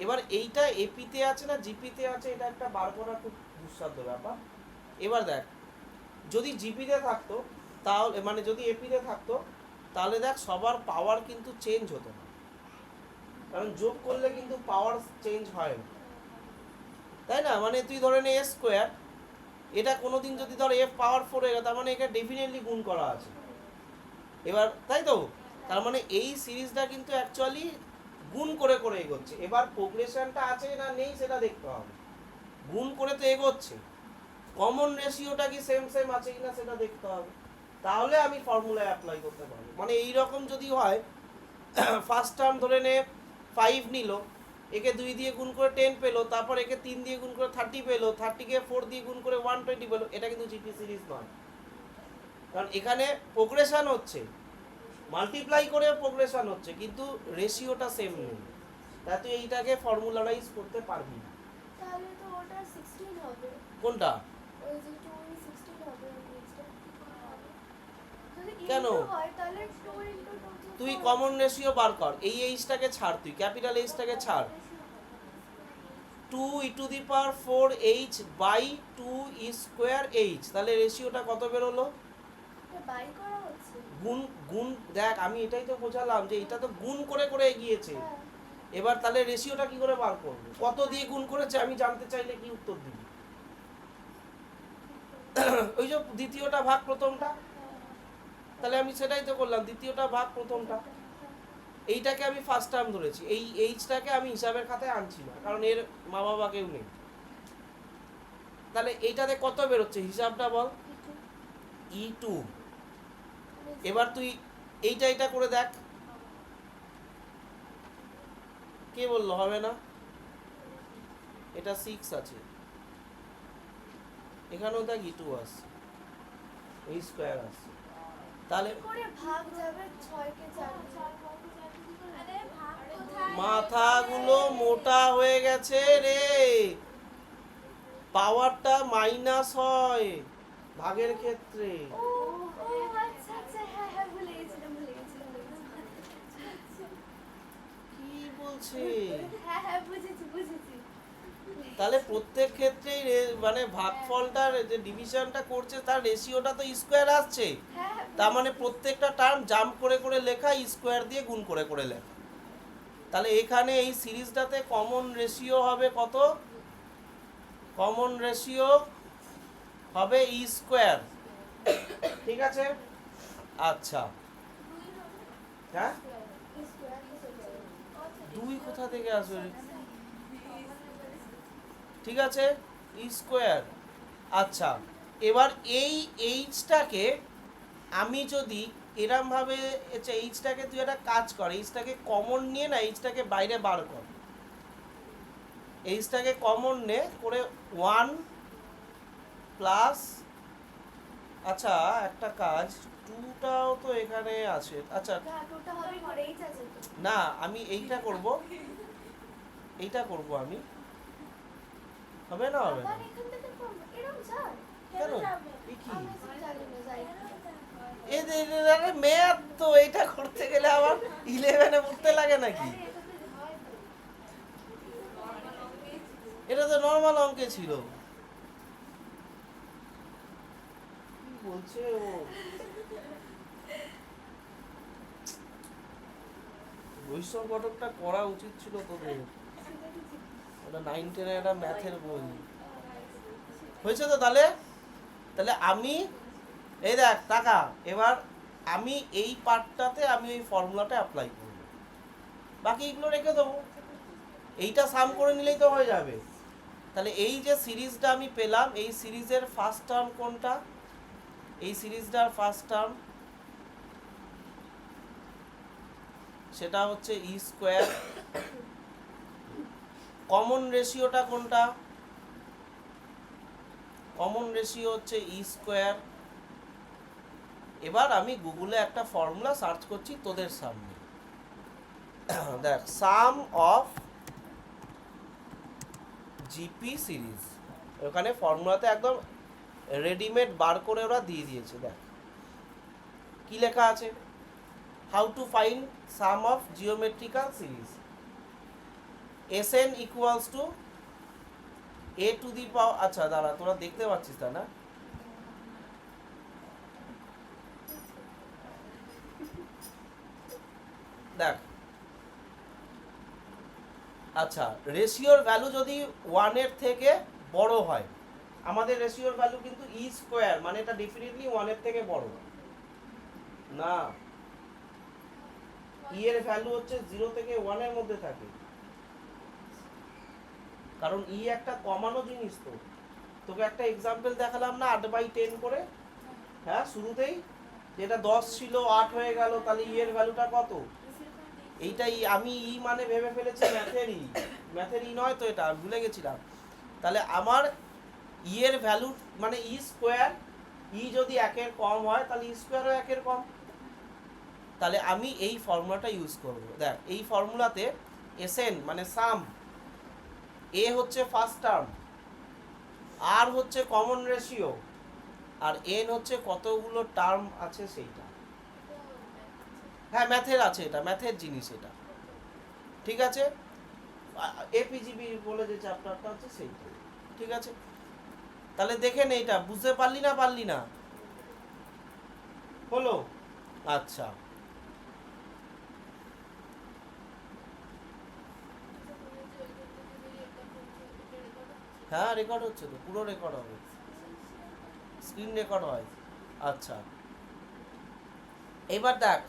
এবার এইটা এপিতে আছে না জিপিতে আছে, এটা একটা বার করা খুব দুঃসাধ্য ব্যাপার। এবার দেখ, যদি জিপিতে থাকতো তাহলে, মানে যদি এপিতে থাকতো তাহলে দেখ সবার পাওয়ার কিন্তু চেঞ্জ হতো না, কারণ যোগ করলে কিন্তু পাওয়ার চেঞ্জ হয় না, তাই না? মানে তুই ধরে নে এস স্কোয়ার, এটা কোনোদিন যদি ধর এফ পাওয়ার 4 হয়ে গেল, তার মানে এটা ডেফিনেটলি গুণ করা আছে। এবার তাই তো, তার মানে এই সিরিজটা কিন্তু অ্যাকচুয়ালি গুণ করে করে এগোচ্ছে। এবার প্রোগ্রেশনটা আছে না নেই সেটা দেখতে হবে, গুণ করে তো এগোচ্ছে, কমন রেশিওটা কি সেম সেম আছে কিনা সেটা দেখতে হবে, তাহলে আমি ফর্মুলায় অ্যাপ্লাই করতে পারবো। মানে এই রকম যদি হয়, ফার্স্ট টার্ম ধরে নে 5 নিল, একে 2 দিয়ে গুণ করে 10 পেলো, তারপর একে 3 দিয়ে গুণ করে 30 পেলো, 30কে 4 দিয়ে গুণ করে 120 পেলো, এটা কিন্তু জিপি সিরিজ নয়, কারণ এখানে প্রোগ্রেশন হচ্ছে, মাল্টিপ্লাই করে প্রোগ্রেশন হচ্ছে, কিন্তু রেশিওটা সেম নেই, তাই তুই এইটাকে ফর্মুলারাইজ করতে পারবি না। তাহলে তো ওটা 16 হবে। কোনটা? ওই যে 2 16 হবে নেক্সটটা। যদি কেন? into হয় তাহলে 2 into 2 তুই কমন রেশিও বার কর, এই এইচটাকে ছাড়, তুই ক্যাপিটাল এইচটাকে ছাড়, 2 e to the power 4h by 2 e square h, তাহলে রেশিওটা কত বেরোলো? এটা বাই করা হচ্ছে। গুণ গুণ, দেখ আমি এটাই তো বোঝালাম যে এটা তো গুণ করে করে এগিয়েছে। হ্যাঁ। এবার তাহলে রেশিওটা কি করে বার করবো? কত দিয়ে গুণ করেছে আমি জানতে চাইলে কি উত্তর দিবি? ওই যে দ্বিতীয়টা ভাগ প্রথমটা, তাহলে আমি সেটাই তো করলাম, দ্বিতীয়টা ভাগ প্রথমটা। এইটাকে আমি ফার্স্ট টার্ম ধরেছি, এই এইচটাকে আমি হিসাবের খাতায় আনছি না, কারণ এর মা বাবা কেউ নেই। তাহলে এইটাতে কত বেরোচ্ছে হিসাবটা বল, E2। এবার তুই এইটা করে দেখ, কে বললো হবে না? এটা 6 আছে, এখানেও দেখ E2 আসছে, এই স্কোয়ার আসছে, তাহলে কি করে ভাগ যাবে 6 কে 4 আরে ভাগ কোথায়? মাথাগুলো মোটা হয়ে গেছে রে, পাওয়ারটা মাইনাস হয় ভাগের ক্ষেত্রে। ও ও আচ্ছা আচ্ছা, হ্যাঁ হ্যাঁ ভুলে গেছিলাম। কি বলছে? হ্যাঁ হ্যাঁ বুঝেছি। তাহলে প্রত্যেক ক্ষেত্রেই মানে ভাগফলটার যে ডিভিশনটা করছে তার রেশিওটা তো স্কোয়ার আসছে, হ্যাঁ তার মানে প্রত্যেকটা টার্ম জাম্প করে করে লেখা, স্কোয়ার দিয়ে গুণ করে করে লেখা। তাহলে এখানে এই সিরিজটাতে কমন রেশিও হবে কত? কমন রেশিও হবে ই স্কোয়ার, ঠিক আছে। আচ্ছা, হ্যাঁ 2 কোথা থেকে আসবে? ঠিক আছে, ই স্কোয়ার। আচ্ছা, এবার এই এইচটাকে আমি যদি এরমভাবে, আচ্ছা এইচটাকে তুই একটা কাজ কর, এইচটাকে কমন নিয়ে না, এইচটাকে বাইরে বার কর, এইচটাকে কমন নে করে 1 প্লাস, আচ্ছা একটা কাজ, 2টাও তো এখানে আছে, আচ্ছা না টোটা হবে করে এই আছে তো। না আমি এইটা করব, এইটা করব আমি, হবে না হবে না? আবার এখান থেকে করব এরকম যায় কেন? যাবে? এ কি? আমি জানি না যাই। আরে ম্যাথ তো, এইটা করতে গেলে আবার 11-এ পড়তে লাগে নাকি? আরে এটা তো হয় তো। এটা তো নর্মাল অঙ্কে ছিল। কি বলছে ও? বৈষ্ণব ঘটকটা করা উচিত ছিল তোদের, ওটা 9-10 একটা ম্যাথের বই হয়েছে তো। তাহলে তাহলে আমি এই দেখ টাকা, এবার আমি এই পার্টটাতে আমি ওই ফর্মুলাটা অ্যাপ্লাই করব, বাকি এগুলো রেখে দেবো, এইটা সাম করে নিলেই তো হয়ে যাবে। তাহলে এই যে সিরিজটা আমি পেলাম, এই সিরিজের ফার্স্ট টার্ম কোনটা? এই সিরিজটার ফার্স্ট টার্ম সেটা হচ্ছে ই স্কোয়ার। কমন রেশিওটা কোনটা? কমন রেশিও হচ্ছে ই স্কোয়ার। এবার আমি গুগলে একটা ফর্মুলা সার্চ করছি তোদের সামনে। দেখ, সাম অফ জিপি সিরিজ, ওখানে ফর্মুলাতে একদম রেডিমেড বার করে ওরা দিয়ে দিয়েছে। দেখ কি লেখা আছে, how to find sum of geometrical series, Sn equals to a to the power, আচ্ছা দাঁড়া তোরা দেখতে পাচ্ছিস তা না, দেখ আচ্ছা রেশিওর ভ্যালু যদি 1 এর থেকে বড় হয়, আমাদের রেশিওর ভ্যালু কিন্তু ই স্কোয়ার, মানে এটা ডেফিনেটলি 1 এর থেকে বড় না, ই এর ভ্যালু হচ্ছে 0 থেকে 1 এর মধ্যে থাকে, কারণ ই একটা কমানো জিনিস। তো তোকে একটা এক্সাম্পল দেখালাম না 8/10 করে, হ্যাঁ শুরুতেই, যেটা 10 ছিল 8 হয়ে গেল, তাহলে ই এর ভ্যালুটা কত, এইটাই আমি ই মানে ভেবে ফেলেছি ম্যাথের ই নয় তো, এটা ভুলে গেছিলাম। তাহলে আমার ই এর ভ্যালু মানে ই স্কোয়ার, ই যদি 1 এর কম হয় তাহলে ই স্কোয়ারও 1 এর কম, তাহলে আমি এই ফর্মুলাটা ইউজ করব। দেখ এই ফর্মুলাতে Sn মানে সাম, এ হচ্ছে ফার্স্ট টার্ম, আর হচ্ছে কমন রেশিও, আর এন হচ্ছে কতগুলো টার্ম আছে সেইটা। হ্যাঁ ম্যাথের আছে, এটা ম্যাথের জিনিস এটা, ঠিক আছে, এপিজিবি বলে যে চ্যাপ্টারটা আছে সেইটা, ঠিক আছে। তাহলে দেখে নে, এটা বুঝতে পারলি না হলো, আচ্ছা হ্যাঁ রেকর্ড হচ্ছে তো, পুরো রেকর্ড হবে, স্ক্রিন রেকর্ড হয়। আচ্ছা এবার দেখ,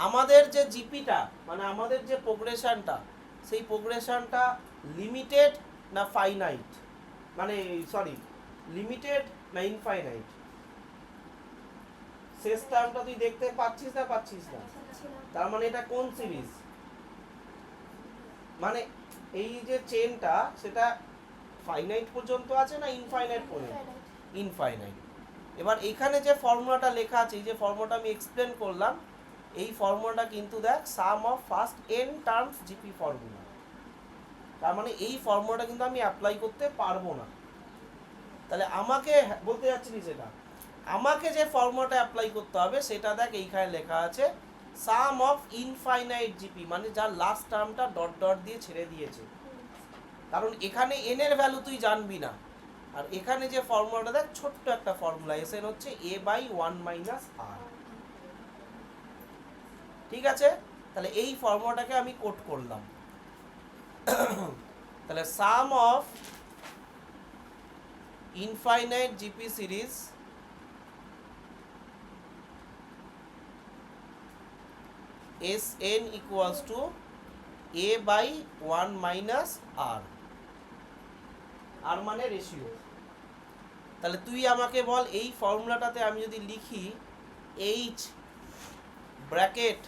আমাদের যে জিপিটা মানে আমাদের যে প্রোগ্রেশনটা, সেই প্রোগ্রেশনটা লিমিটেড না ফাইনাইট, মানে সরি লিমিটেড না ইনফাইনাইট, শেষ টার্মটা তুই দেখতে পাচ্ছিস না, তার মানে এটা কোন সিরিজ, মানে এই যে চেনটা সেটা ফাইনাইট পর্যন্ত আছে না ইনফাইনাইট পর্যন্ত, ইনফাইনাইট। এবার এখানে যে ফর্মুলাটা লেখা আছে, এই যে ফর্মুলাটা আমি এক্সপ্লেন করলাম, এই ফর্মুলাটা কিন্তু দেখ sum of first n terms GP formula, তার মানে এই ফর্মুলাটা কিন্তু আমি অ্যাপ্লাই করতে পারবো না। তাহলে আমাকে বলতে যাচ্ছি সেটা, আমাকে যে ফর্মুলাটা অ্যাপ্লাই করতে হবে সেটা দেখ এইখানে লেখা আছে, সাম অফ ইনফাইনাইট জিপি, মানে যার লাস্ট টার্মটা ডট ডট দিয়ে ছেড়ে দিয়েছে, কারণ এখানে n এর ভ্যালু তুই জানবি না, আর এখানে যে ফর্মুলাটা দেখ ছোট্ট একটা ফর্মুলা, Sn হচ্ছে a/1 - r, ঠিক আছে। তাহলে এই ফর্মুলাটাকে আমি কোট করলাম। তাহলে sum of infinite GP series Sn equals to a/1 - r, আর মানে রেশিও। তাহলে তুই আমাকে বল এই ফর্মুলাটাতে আমি যদি লিখি h ব্র্যাকেট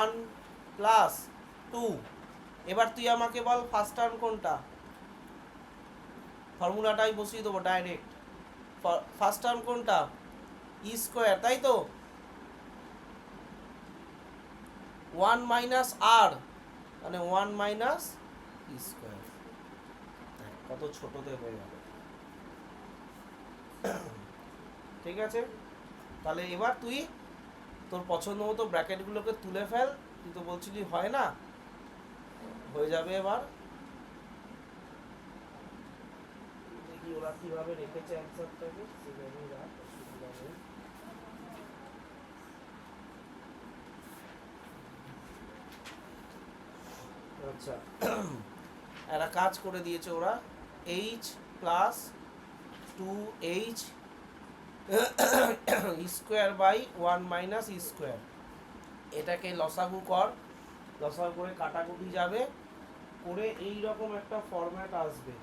1 + 2, এবার তুই আমাকে বল ফার্স্ট টার্ম কোনটা, ফর্মুলাটাই বসিয়ে দেবো ডাইরেক্ট, ফার্স্ট টার্ম কোনটা, ই স্কোয়ার, তাই তো, 1 - r মানে 1 - ই স্কোয়ার, কত ছোটতে হয়ে গেল, ঠিক আছে। তাহলে এবার তুই তোর পছন্দ মতো ব্র্যাকেটগুলোকে তুলে ফেল, তুই তো বলছিলি হয় না, হয়ে যাবে এবার, দেখি ওরা কিভাবে রেখেছে অ্যান্সারটাকে, সেভাবেই রাখ, অসুবিধা নেই। আচ্ছা একটা কাজ করে দিয়েছে ওরা, h + 2h স্কোয়ার/1 - ই স্কোয়ার, এটাকে লসাগু কর, লসাগু করে কাটাকুটি যাবে, করে এই রকম একটা ফরম্যাট আসবে।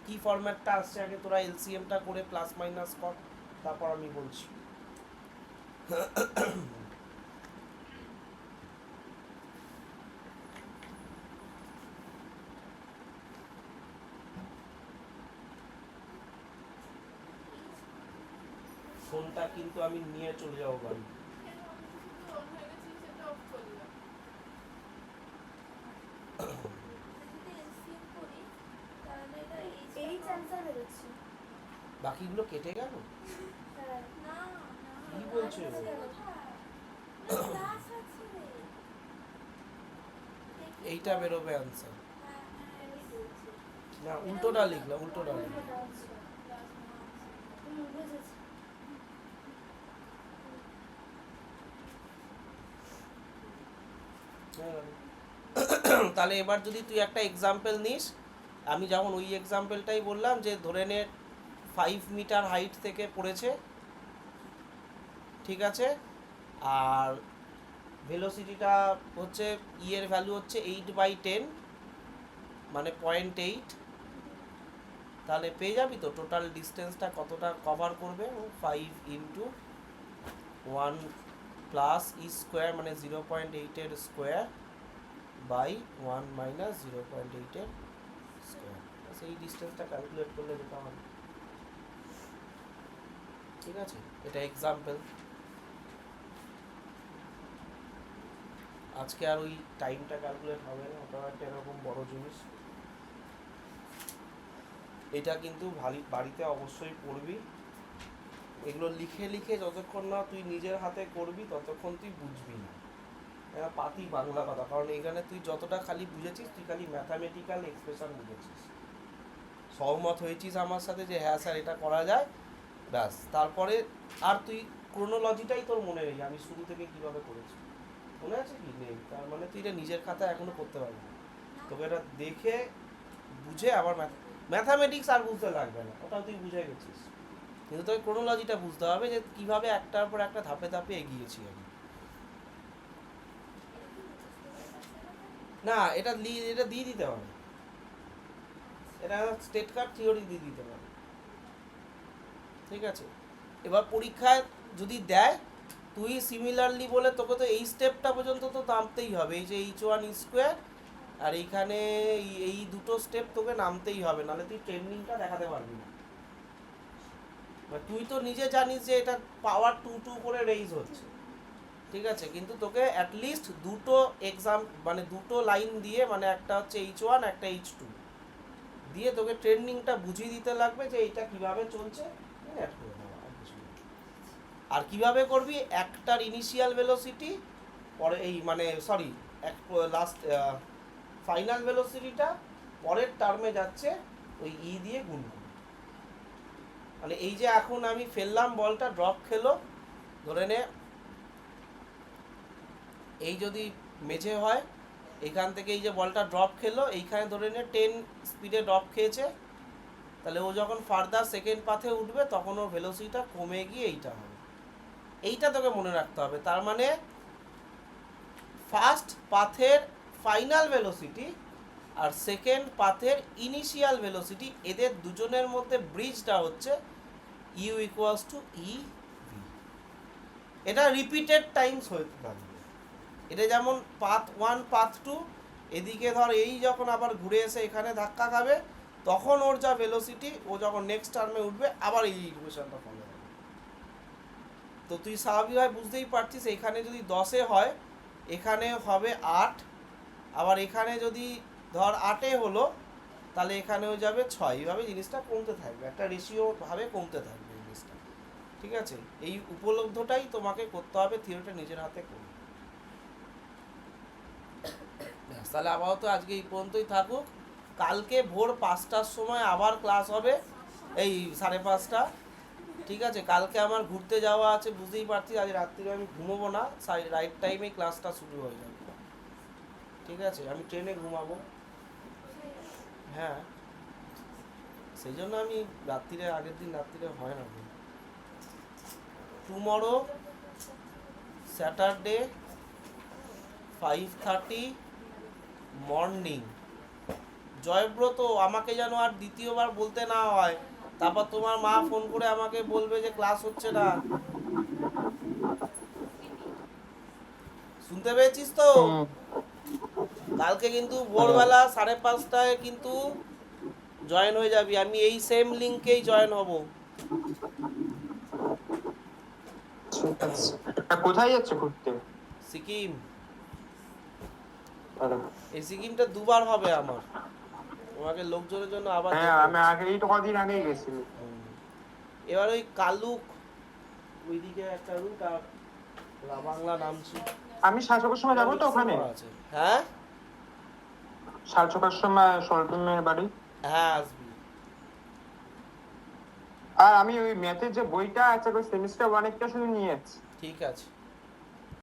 কি ফরম্যাটটা আসছে আগে তোরা এলসিএমটা করে প্লাস মাইনাস কর, তারপর আমি বলছি। ফোনটা কিন্তু আমি নিয়ে চলে যাবো বাড়ি। অন হয়ে গেছে সেটা অফ করলাম। যদি এলসিএম করি তাহলে এটা এইচ অ্যান্সার বেরোচ্ছে। বাকিগুলো কেটে গেল। হ্যাঁ। না কি বলছো? ক্লাস আছে। এইটা বেরোবে অ্যান্সার। হ্যাঁ এই বলছি। না উল্টোটা লিখলাম, উল্টোটা লিখলাম। বুঝেছি। তাহলে এবার যদি তুই একটা এক্সাম্পল নিস, আমি যেমন ওই এক্সাম্পলটাই বললাম যে ধরে নে 5 মিটার হাইট থেকে পড়েছে, ঠিক আছে, আর ভেলোসিটিটা হচ্ছে এর ভ্যালু হচ্ছে 8/10 মানে 0.8, তাহলে পেয়ে যাবি তো টোটাল ডিস্টেন্সটা কতটা কভার করবে। 5 ইন্টু 1 প্লাস ই স্কোয়ার মানে 0.8 এর স্কোয়ার বাই 1 মাইনাস 0.8 এর স্কোয়ার, সেই ডিস্টেন্সটা ক্যালকুলেট করলে যেটা হবে। ঠিক আছে, এটা এক্সাম্পল। আজকে আর ওই টাইমটা ক্যালকুলেট হবে না, ওটা একটা এরকম বড় জিনিস। এটা কিন্তু বাড়িতে অবশ্যই পড়বি। এগুলো লিখে লিখে যতক্ষণ না তুই নিজের হাতে করবি ততক্ষণ তুই বুঝবি না। এটা পাতি বাংলা কথা, কারণ এখানে তুই যতটা খালি বুঝেছিস তুই খালি ম্যাথামেটিক্যাল এক্সপ্রেশন বুঝেছিস, সহমত হয়েছিস আমার সাথে যে হ্যাঁ স্যার এটা করা যায়, ব্যাস। তারপরে আর তুই ক্রোনোলজিটাই তোর মনে নেই, আমি শুরু থেকে কিভাবে করেছি মনে আছে কি নেই, তার মানে তুই এটা নিজের খাতায় এখনো করতে পারবি না। তোকে এটা দেখে বুঝে আবার ম্যাথামেটিক্স আর বুঝতে লাগবে না, ওটাও তুই বুঝে গেছিস, কিন্তু তোকে ক্রোনোলজিটা বুঝতে হবে যে কিভাবে একটার পর একটা ধাপে ধাপে এগিয়েছি আমি। না এটা দিয়ে দিতে হবে, এটা স্টেট কার্ড থিওরি দিয়ে দিতে হবে, ঠিক আছে। এবার পরীক্ষায় যদি দেয় তুই সিমিলারলি বলে তোকে তো এই স্টেপটা পর্যন্ত তো নামতেই হবে, এই যে h1 স্কোয়ার আর এইখানে এই দুটো স্টেপ তোকে নামতেই হবে, নাহলে তুই ট্রেন্ডিংটা দেখাতে পারবি না। তুই তো নিজে জানিস যে এটা পাওয়ার 2 করে রেইজ হচ্ছে, ঠিক আছে, কিন্তু তোকে অ্যাটলিস্ট দুটো এক্সাম মানে দুটো লাইন দিয়ে, মানে একটা হচ্ছে h1 একটা h2 দিয়ে তোকে ট্রেন্ডিংটা বুঝিয়ে দিতে লাগবে যে এটা কিভাবে চলছে, অ্যাড করে দেওয়া আর কিছু না। আর কিভাবে করবি, একটার ইনিশিয়াল ভেলোসিটি পরে এই মানে সরি লাস্ট ফাইনাল ভেলোসিটিটা পরের টার্মে যাচ্ছে ওই ই দিয়ে গুণ করবি। মানে এই যে এখন আমি ফেললাম বলটা, ড্রপ খেলো, ধরে নে এই যদি মেঝে হয় এখান থেকে এই যে বলটা ড্রপ খেলো এইখানে ধরে নে 10 স্পিডে ড্রপ খেয়েছে, তাহলে ও যখন ফার্দার সেকেন্ড পাথে উঠবে তখন ওর ভেলোসিটিটা কমে গিয়ে এইটা হবে। এইটা তোকে মনে রাখতে হবে, তার মানে ফার্স্ট পাথের ফাইনাল ভেলোসিটি আর সেকেন্ড পাথের ইনিশিয়াল ভেলোসিটি, এদের দুজনের মধ্যে ব্রিজটা হচ্ছে U equals to e V. এটা রিপিটেড টাইমস হতে থাকবে, এটা যেমন পাথ 1 পাথ 2, এদিকে ধর এই যখন আবার ঘুরে এসে এখানে ধাক্কা খাবে তখন ওর যা ভেলোসিটি ও যখন নেক্সট টার্মে উঠবে আবার এই ইকুয়েশনটা ফলো হবে। তো তুই স্বাভাবিকভাবে বুঝতেই পারছিস এখানে যদি 10-এ হয় এখানে হবে 8, আবার এখানে যদি ধর 8-এ হলো তাহলে এখানেও যাবে 6, এইভাবে জিনিসটা কমতে থাকবে, একটা রেশিও ভাবে কমতে থাকবে জিনিসটা, ঠিক আছে। এই উপলব্ধটাই তোমাকে করতে হবে, থিওরিটা নিজের হাতে করবে। তাহলে আপাতত আজকে এই পর্যন্তই থাকুক, কালকে ভোর 5টার সময় আবার ক্লাস হবে, এই 5:30, ঠিক আছে। কালকে আমার ঘুরতে যাওয়া আছে, বুঝতেই পারছি আজ রাত্রিরে আমি ঘুমোবো না, রাইট টাইমে ক্লাসটা শুরু হয়ে যাবে, ঠিক আছে। আমি ট্রেনে ঘুমাবো, হ্যাঁ, সেই জন্য আমি রাত্রিরে আগের দিন রাত্রিরে হয় না। Tomorrow Saturday 5:30 morning. জয়ব্রত আমাকে যেন আর দ্বিতীয়বার বলতে না হয়, তারপর তোমার মা ফোন করে আমাকে বলবে যে ক্লাস হচ্ছে না। শুনতে পেয়েছিস তো? কালকে কিন্তু ভোরবেলা 5:30টায় কিন্তু জয়েন হয়ে যাবি, আমি এই সেম লিঙ্কেই জয়েন হব। ঠিক আছে। তা কোথায় যাচ্ছে ঘুরতে? সিকিম। আরে, এই সিকিমটা দুবার হবে আমার, তোমাকে লোকজনের জন্য আবার হ্যাঁ যেতে আমি হচ্ছে। আগে এই তো কদিন আগেই গেছিলাম। হুম। এবার ওই কালুক ওইদিকে একটা রুট আর বাংলা নামছি। আমি 7:00 সময় যাবো তো ওখানে। আছে হ্যাঁ 7:00 সময় সল্টনের বাড়ি। হ্যাঁ আসবি। আর আমি ওই ম্যাথের যে বইটা আছে ওই সেমিস্টার 1 একটা শুধু নিয়ে যাচ্ছি। ঠিক আছে।